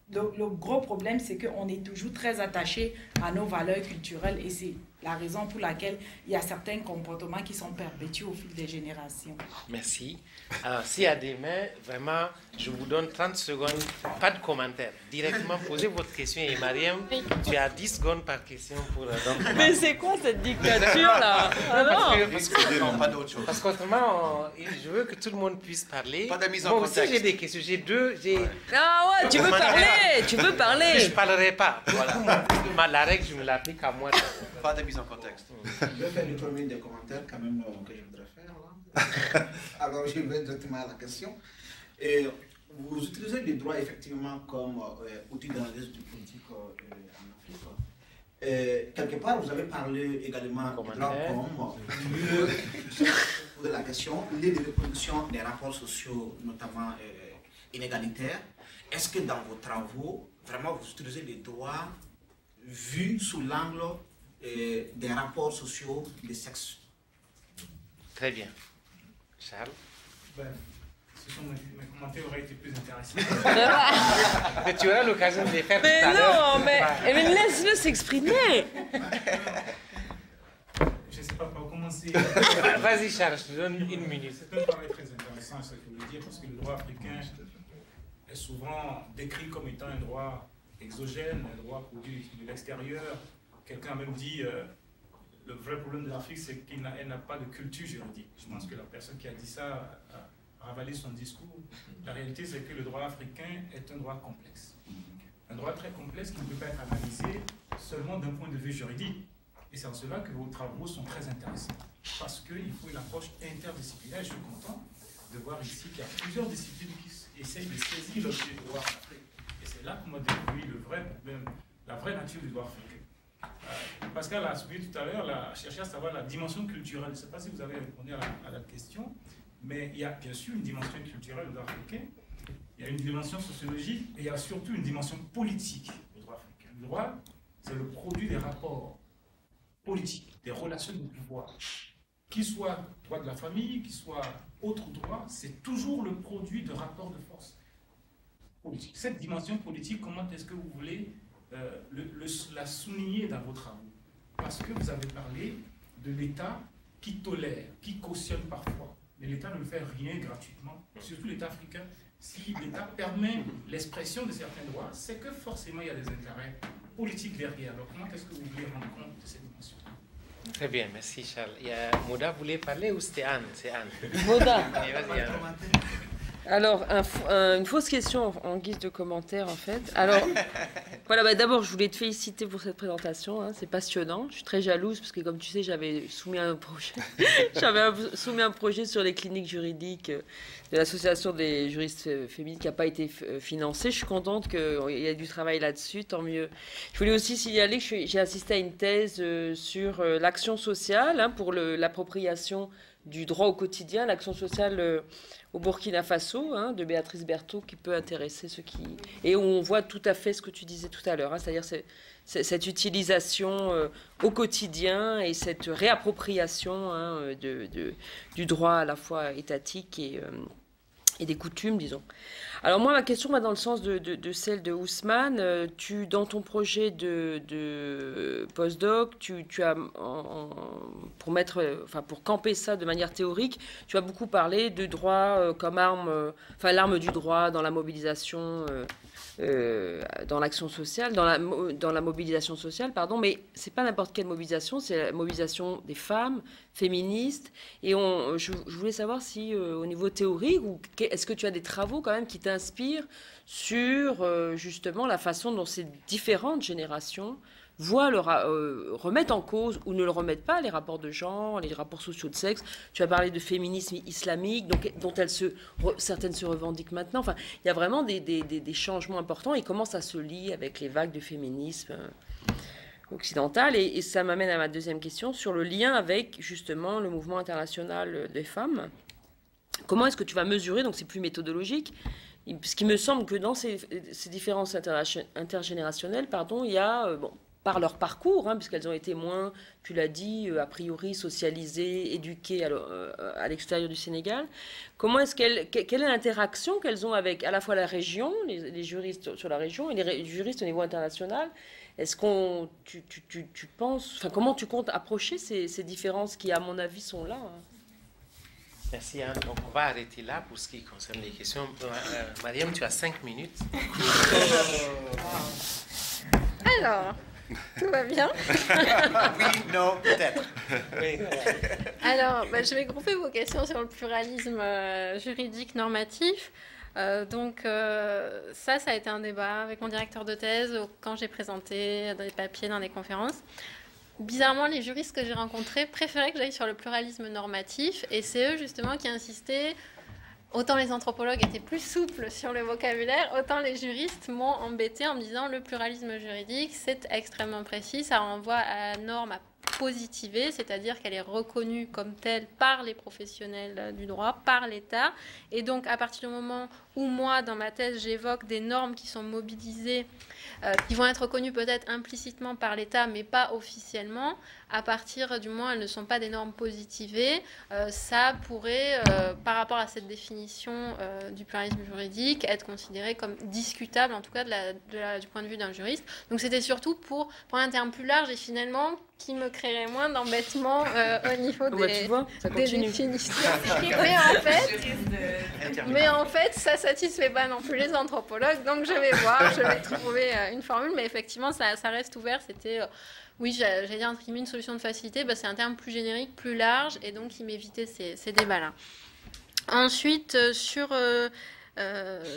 le gros problème, c'est qu'on est toujours très attaché à nos valeurs culturelles et c'est la raison pour laquelle il y a certains comportements qui sont perpétués au fil des générations. Merci. Alors, s'il y a des mains, vraiment, je vous donne 30 secondes, pas de commentaires. Directement, posez votre question. Et Mariam, tu as 10 secondes par question pour... Mais c'est quoi cette dictature-là? Parce qu'autrement, je veux que tout le monde puisse parler. Pas de mise en Moi contexte. aussi, j'ai des questions. J'ai deux... Ah ouais, tu veux parler? Tu veux parler? Je ne parlerai pas. La règle, je me l'applique à moi. Pas de mise en contexte. Je vais faire le premier des commentaires quand même que je voudrais faire. Là. Alors, je vais directement à la question. Et vous utilisez les droits effectivement comme outil d'analyse du politique en Afrique. Quelque part, vous avez parlé également de droits comme de la question, les reproductions des rapports sociaux, notamment inégalitaires. Est-ce que dans vos travaux, vraiment, vous utilisez les droits vus sous l'angle des rapports sociaux des sexes? Très bien. Charles? Mes commentaires auraient été plus intéressants. Mais tu auras l'occasion de les faire mais tout à l'heure. Mais laisse-le s'exprimer. Je ne sais pas par commencer. Vas-y Charles, je te donne une minute. C'est un travail très intéressant, ce que vous voulez dire, parce que le droit africain est souvent décrit comme étant un droit exogène, un droit produit de l'extérieur. Quelqu'un a même dit le vrai problème de l'Afrique, c'est qu'elle n'a pas de culture juridique. Je pense que la personne qui a dit ça a avalé son discours. La réalité, c'est que le droit africain est un droit complexe. Un droit très complexe qui ne peut pas être analysé seulement d'un point de vue juridique. Et c'est en cela que vos travaux sont très intéressants. Parce qu'il faut une approche interdisciplinaire. Je suis content de voir ici qu'il y a plusieurs disciplines qui essayent de saisir l'objet du droit africain. Et c'est là qu'on a découvert le vrai problème, la vraie nature du droit africain. Pascal a souligné tout à l'heure, a cherché à savoir la dimension culturelle. Je ne sais pas si vous avez répondu à la question, mais il y a bien sûr une dimension culturelle au droit africain, il y a une dimension sociologique et il y a surtout une dimension politique au droit africain. Le droit, c'est le produit des rapports politiques, des relations de pouvoir. Qu'il soit droit de la famille, qu'il soit autre droit, c'est toujours le produit de rapports de force politique. Cette dimension politique, comment est-ce que vous voulez la souligner dans vos travaux? Parce que vous avez parlé de l'État qui tolère, qui cautionne parfois. Mais l'État ne fait rien gratuitement, surtout l'État africain. Si l'État permet l'expression de certains droits, c'est que forcément il y a des intérêts politiques derrière. Alors comment est-ce que vous voulez rendre compte de cette dimension? Très bien, merci Charles. Moda voulait parler ou c'était Anne? C'est Anne. Moda. Vas-y, Anne. Alors, une fausse question en guise de commentaire, en fait. Alors, voilà, d'abord, je voulais te féliciter pour cette présentation. Hein, c'est passionnant. Je suis très jalouse parce que, comme tu sais, j'avais soumis un projet. Soumis un projet sur les cliniques juridiques de l'Association des juristes féminines qui n'a pas été financé. Je suis contente qu'il y ait du travail là-dessus, tant mieux. Je voulais aussi signaler que j'ai assisté à une thèse sur l'action sociale pour l'appropriation du droit au quotidien, l'action sociale au Burkina Faso, hein, de Béatrice Berthaud, qui peut intéresser ceux qui... Et où on voit tout à fait ce que tu disais tout à l'heure, hein, c'est-à-dire cette utilisation au quotidien et cette réappropriation hein, du droit à la fois étatique et des coutumes, disons. Alors moi, ma question va dans le sens de celle de Ousmane. Dans ton projet de postdoc, tu as, pour camper ça de manière théorique, tu as beaucoup parlé de droit comme arme, l'arme du droit dans la mobilisation, dans l'action sociale, dans la mobilisation sociale, pardon, mais c'est pas n'importe quelle mobilisation, c'est la mobilisation des femmes, féministes, et je voulais savoir si au niveau théorique, est-ce que tu as des travaux quand même qui t'inspirent sur justement la façon dont ces différentes générations remettent en cause ou ne le remettent pas les rapports de genre, les rapports sociaux de sexe. Tu as parlé de féminisme islamique, dont certaines se revendiquent maintenant. Enfin, il y a vraiment des changements importants et comment ça se lie avec les vagues de féminisme occidental. Et ça m'amène à ma deuxième question sur le lien avec justement le mouvement international des femmes. Comment est-ce que tu vas mesurer, donc c'est plus méthodologique, parce qu'il me semble que dans ces différences intergénérationnelles, il y a... par leur parcours, hein, puisqu'elles ont été moins, tu l'as dit, a priori socialisées, éduquées à l'extérieur du Sénégal. Quelle est l'interaction qu'elles ont avec à la fois la région, les juristes sur la région et les juristes au niveau international? Est-ce tu penses, comment tu comptes approcher ces différences qui, à mon avis, sont là hein? Merci Anne. Donc on va arrêter là pour ce qui concerne les questions. Mariam, tu as 5 minutes. Alors... Tout va bien? Oui, non, peut-être. Oui. Alors, je vais grouper vos questions sur le pluralisme juridique normatif. Ça a été un débat avec mon directeur de thèse quand j'ai présenté des papiers dans des conférences. Bizarrement, les juristes que j'ai rencontrés préféraient que j'aille sur le pluralisme normatif et c'est eux justement qui insistaient. Autant les anthropologues étaient plus souples sur le vocabulaire, autant les juristes m'ont embêté en me disant le pluralisme juridique, c'est extrêmement précis, ça renvoie à la norme à positiver, c'est-à-dire qu'elle est reconnue comme telle par les professionnels du droit, par l'État. Et donc, à partir du moment où moi, dans ma thèse, j'évoque des normes qui sont mobilisées, qui vont être reconnues peut-être implicitement par l'État, mais pas officiellement, à partir du moment où elles ne sont pas des normes positivées, ça pourrait, par rapport à cette définition du pluralisme juridique, être considéré comme discutable, en tout cas du point de vue d'un juriste. Donc c'était surtout pour un terme plus large et finalement qui me créerait moins d'embêtement au niveau des définitions. Mais en fait, ça ne satisfait pas non plus les anthropologues, donc je vais voir, je vais trouver une formule, mais effectivement, ça reste ouvert. C'était... Oui, j'allais dire entre guillemets une solution de facilité, c'est un terme plus générique, plus large, et donc il m'évitait ces débats-là. Ensuite, sur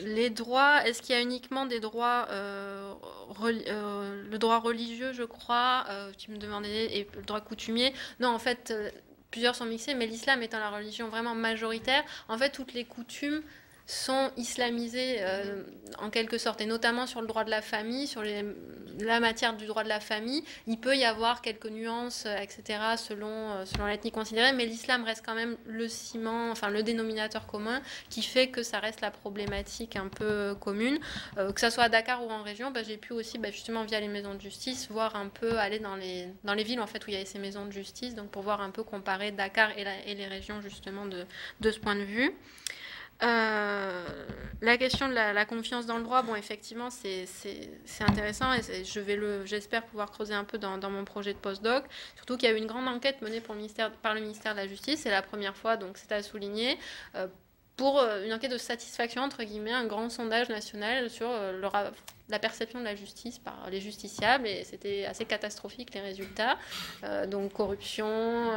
les droits, est-ce qu'il y a uniquement des droits, le droit religieux, je crois, tu me demandais, et le droit coutumier? Non, en fait, plusieurs sont mixés, mais l'islam étant la religion vraiment majoritaire, en fait, toutes les coutumes sont islamisés en quelque sorte, et notamment sur le droit de la famille, sur la matière du droit de la famille. Il peut y avoir quelques nuances, etc., selon l'ethnie considérée, mais l'islam reste quand même le ciment, enfin le dénominateur commun, qui fait que ça reste la problématique un peu commune. Que ça soit à Dakar ou en région, j'ai pu aussi, justement via les maisons de justice, voir un peu, aller dans les villes en fait, où il y avait ces maisons de justice, donc pour voir un peu comparer Dakar et les régions justement de ce point de vue. La question de la confiance dans le droit, effectivement, c'est intéressant et j'espère pouvoir creuser un peu dans mon projet de postdoc. Surtout qu'il y a eu une grande enquête menée par le ministère de la Justice, c'est la première fois, donc c'est à souligner, pour une enquête de satisfaction, entre guillemets, un grand sondage national sur la perception de la justice par les justiciables, et c'était assez catastrophique les résultats, donc corruption,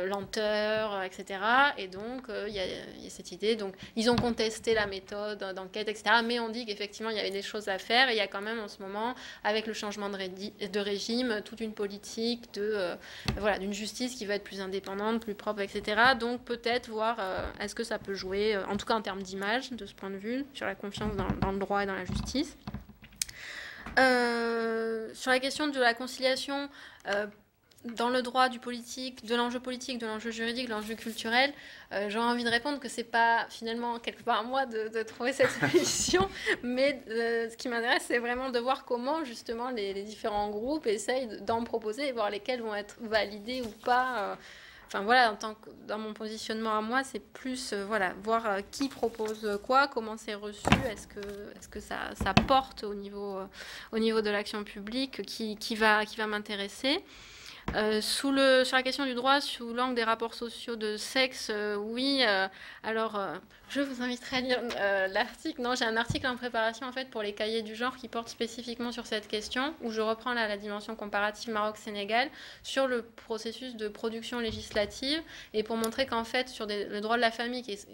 lenteur, etc. Et donc il y a cette idée, donc ils ont contesté la méthode d'enquête, etc. Mais on dit qu'effectivement il y avait des choses à faire, et il y a quand même en ce moment, avec le changement de régime, toute une politique d'une justice qui va être plus indépendante, plus propre, etc. Donc peut-être voir est-ce que ça peut jouer, en tout cas en termes d'image, de ce point de vue, sur la confiance dans le droit et dans la justice. Sur la question de la conciliation, dans le droit du politique, de l'enjeu juridique, de l'enjeu culturel, j'aurais envie de répondre que c'est pas finalement quelque part à moi de trouver cette solution, mais ce qui m'intéresse, c'est vraiment de voir comment justement les différents groupes essayent d'en proposer et voir lesquels vont être validés ou pas. Enfin voilà, dans mon positionnement à moi, c'est plus voilà, voir qui propose quoi, comment c'est reçu, est-ce que ça porte au niveau de l'action publique, qui va m'intéresser. Sur la question du droit, sous l'angle des rapports sociaux de sexe, oui. Alors, je vous inviterai à lire l'article. Non, j'ai un article en préparation en fait pour les cahiers du genre qui porte spécifiquement sur cette question, où je reprends là la dimension comparative Maroc-Sénégal sur le processus de production législative et pour montrer qu'en fait sur le droit de la famille qui est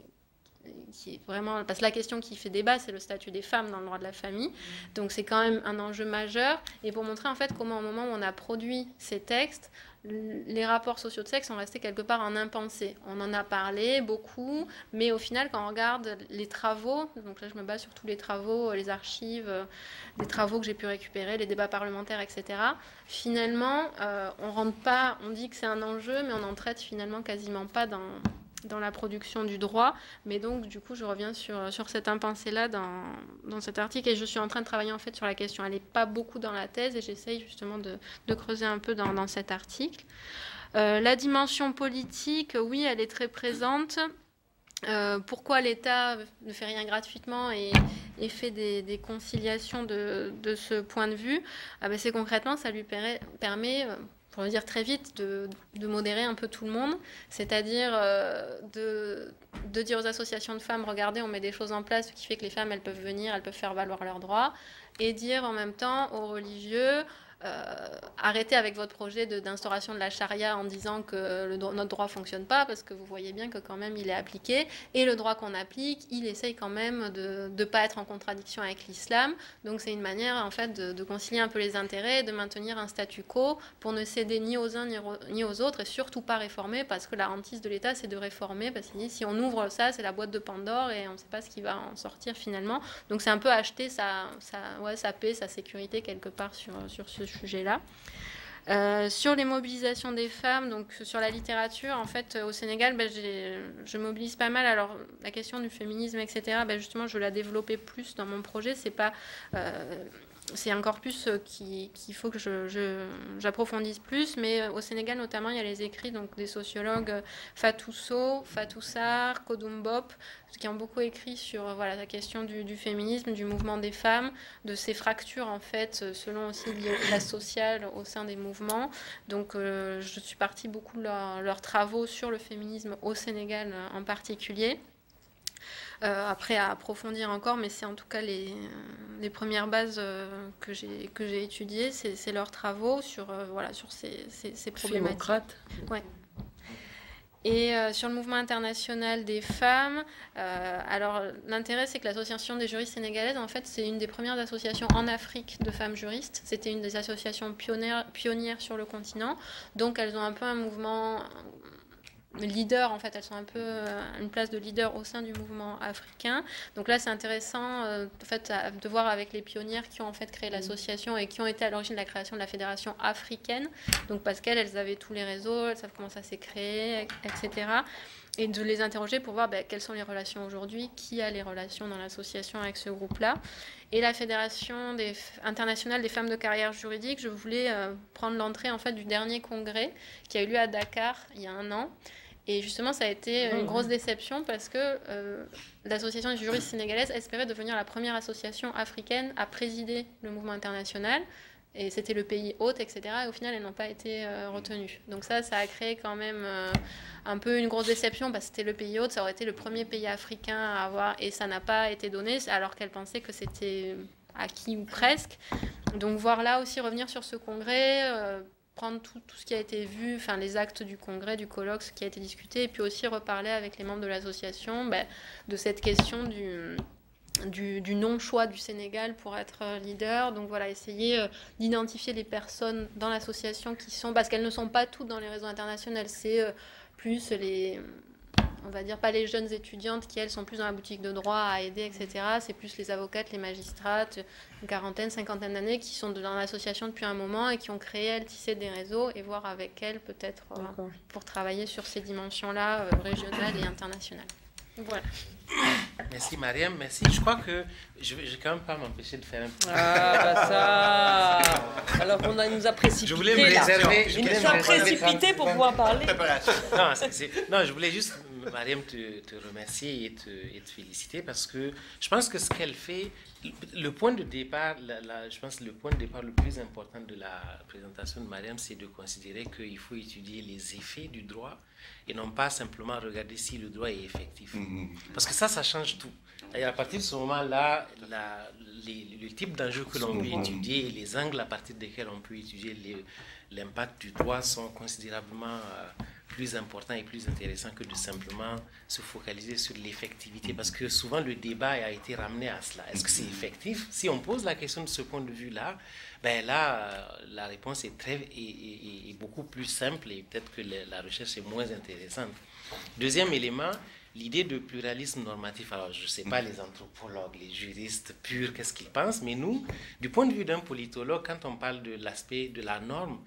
vraiment... Parce que la question qui fait débat, c'est le statut des femmes dans le droit de la famille. Donc c'est quand même un enjeu majeur. Et pour montrer en fait comment au moment où on a produit ces textes, les rapports sociaux de sexe sont restés quelque part en impensé. On en a parlé beaucoup, mais au final, quand on regarde les travaux, donc là je me base sur tous les travaux, les archives, les travaux que j'ai pu récupérer, les débats parlementaires, etc. Finalement, on dit que c'est un enjeu, mais on n'en traite finalement quasiment pas dans la production du droit, mais donc du coup je reviens sur cette impensée-là dans cet article et je suis en train de travailler en fait sur la question. Elle n'est pas beaucoup dans la thèse et j'essaye justement de creuser un peu dans cet article. La dimension politique, oui, elle est très présente. Pourquoi l'État ne fait rien gratuitement et fait des conciliations de ce point de vue? C'est concrètement, ça lui permet pour le dire très vite, de modérer un peu tout le monde, c'est-à-dire de dire aux associations de femmes, regardez, on met des choses en place, ce qui fait que les femmes, elles peuvent venir, elles peuvent faire valoir leurs droits, et dire en même temps aux religieux, arrêtez avec votre projet d'instauration de la charia en disant que notre droit ne fonctionne pas, parce que vous voyez bien que quand même il est appliqué, et le droit qu'on applique, il essaye quand même de ne pas être en contradiction avec l'islam. Donc c'est une manière en fait de concilier un peu les intérêts, de maintenir un statu quo pour ne céder ni aux uns ni aux autres, et surtout pas réformer, parce que la hantise de l'État c'est de réformer, parce qu'il dit si on ouvre ça, c'est la boîte de Pandore et on ne sait pas ce qui va en sortir finalement. Donc c'est un peu acheter sa paix, sa sécurité quelque part sur ce sujet-là. Sur les mobilisations des femmes, donc sur la littérature, en fait, au Sénégal, je mobilise pas mal. Alors, la question du féminisme, etc., justement, je veux la développer plus dans mon projet. C'est un corpus qu'il faut que j'approfondisse plus, mais au Sénégal notamment, il y a les écrits donc, des sociologues Fatou Sow, Fatou Sarr, Kodoum Bop, qui ont beaucoup écrit sur la question du féminisme, du mouvement des femmes, de ces fractures en fait, selon aussi la sociale au sein des mouvements. Donc je suis partie beaucoup de leurs travaux sur le féminisme au Sénégal en particulier. Après à approfondir encore, mais c'est en tout cas les premières bases que j'ai étudiées, c'est leurs travaux sur ces problématiques. Ouais. Et sur le mouvement international des femmes, alors l'intérêt c'est que l'association des juristes sénégalaises, en fait, c'est une des premières associations en Afrique de femmes juristes. C'était une des associations pionnières sur le continent, donc elles ont un peu un mouvement leader, en fait, elles sont un peu une place de leader au sein du mouvement africain. Donc là, c'est intéressant en fait, de voir avec les pionnières qui ont en fait créé l'association et qui ont été à l'origine de la création de la fédération africaine. Donc parce qu'elles avaient tous les réseaux, elles savent comment ça s'est créé, etc. Et de les interroger pour voir quelles sont les relations aujourd'hui, qui a les relations dans l'association avec ce groupe-là. Et la Fédération internationale des femmes de carrière juridique, je voulais prendre l'entrée en fait, du dernier congrès qui a eu lieu à Dakar il y a 1 an. Et justement, ça a été une grosse déception parce que l'association des juristes sénégalaises espérait devenir la première association africaine à présider le mouvement international. Et c'était le pays hôte, etc. Et au final, elles n'ont pas été retenues. Donc ça a créé quand même un peu une grosse déception parce que c'était le pays hôte, ça aurait été le premier pays africain à avoir, et ça n'a pas été donné alors qu'elles pensaient que c'était acquis ou presque. Donc voir là aussi revenir sur ce congrès, prendre tout ce qui a été vu, enfin les actes du congrès, du colloque, ce qui a été discuté, et puis aussi reparler avec les membres de l'association de cette question du non-choix du Sénégal pour être leader. Donc voilà, essayer d'identifier les personnes dans l'association qui sont, parce qu'elles ne sont pas toutes dans les réseaux internationaux, c'est plus on va dire pas les jeunes étudiantes qui elles sont plus dans la boutique de droit à aider, etc. C'est plus les avocates, les magistrates, une quarantaine, cinquantaine d'années qui sont dans l'association depuis un moment et qui ont créé, elles, tissé des réseaux et voir avec elles peut-être pour travailler sur ces dimensions-là régionales et internationales. Voilà. Merci Mariam, merci. Je crois que je vais quand même pas m'empêcher de faire un petit... Ah bah ça. Alors qu'on nous a précipité. Je voulais me réserver. Il nous a précipité pour pouvoir parler. Non, je voulais juste, Mariam, te remercier et te féliciter parce que je pense que ce qu'elle fait, le point de départ, je pense que le point de départ le plus important de la présentation de Mariam, c'est de considérer qu'il faut étudier les effets du droit et non pas simplement regarder si le droit est effectif. Parce que ça change tout. Et à partir de ce moment-là, le type d'enjeux que l'on peut étudier et les angles à partir desquels on peut étudier l'impact du droit sont considérablement plus importants et plus intéressants que de simplement se focaliser sur l'effectivité. Parce que souvent, le débat a été ramené à cela. Est-ce que c'est effectif? Si on pose la question de ce point de vue-là, ben là, la réponse est beaucoup plus simple et peut-être que la recherche est moins intéressante. Deuxième élément, l'idée de pluralisme normatif. Alors, je ne sais pas les anthropologues, les juristes purs, qu'est-ce qu'ils pensent, mais nous, du point de vue d'un politologue, quand on parle de l'aspect de la norme,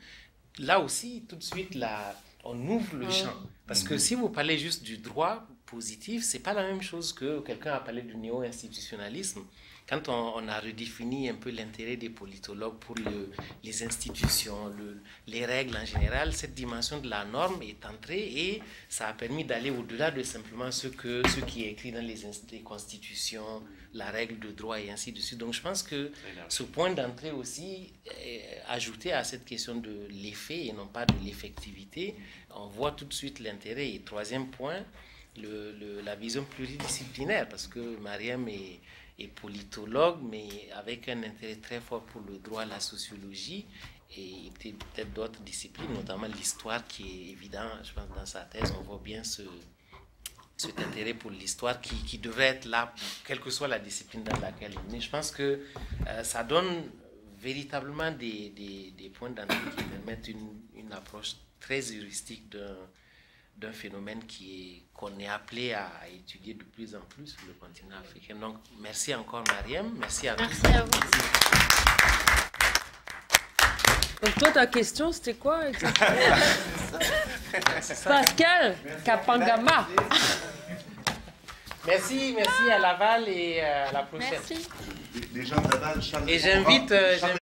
là aussi, tout de suite, on ouvre le champ. Parce que si vous parlez juste du droit positif, ce n'est pas la même chose que quelqu'un a parlé du néo-institutionnalisme. Quand on a redéfini un peu l'intérêt des politologues pour les institutions, les règles en général, cette dimension de la norme est entrée et ça a permis d'aller au-delà de simplement ce qui est écrit dans les constitutions, la règle de droit et ainsi de suite. Donc je pense que ce point d'entrée aussi, ajouté à cette question de l'effet et non pas de l'effectivité, on voit tout de suite l'intérêt. Et troisième point, la vision pluridisciplinaire, parce que Mariam est politologue, mais avec un intérêt très fort pour le droit, la sociologie et peut-être d'autres disciplines, notamment l'histoire qui est évident, je pense, dans sa thèse, on voit bien cet intérêt pour l'histoire qui devrait être là, quelle que soit la discipline dans laquelle on est. Je pense que ça donne véritablement des points d'entrée qui permettent une approche très heuristique d'un phénomène qu'on est appelé à étudier de plus en plus sur le continent africain. Donc, merci encore Mariam, merci à tous. Merci à vous. Donc toi, ta question, c'était quoi exactement? Pascal Kapangama. Merci à Laval et à la prochaine. Merci. Des gens de Laval, et j'invite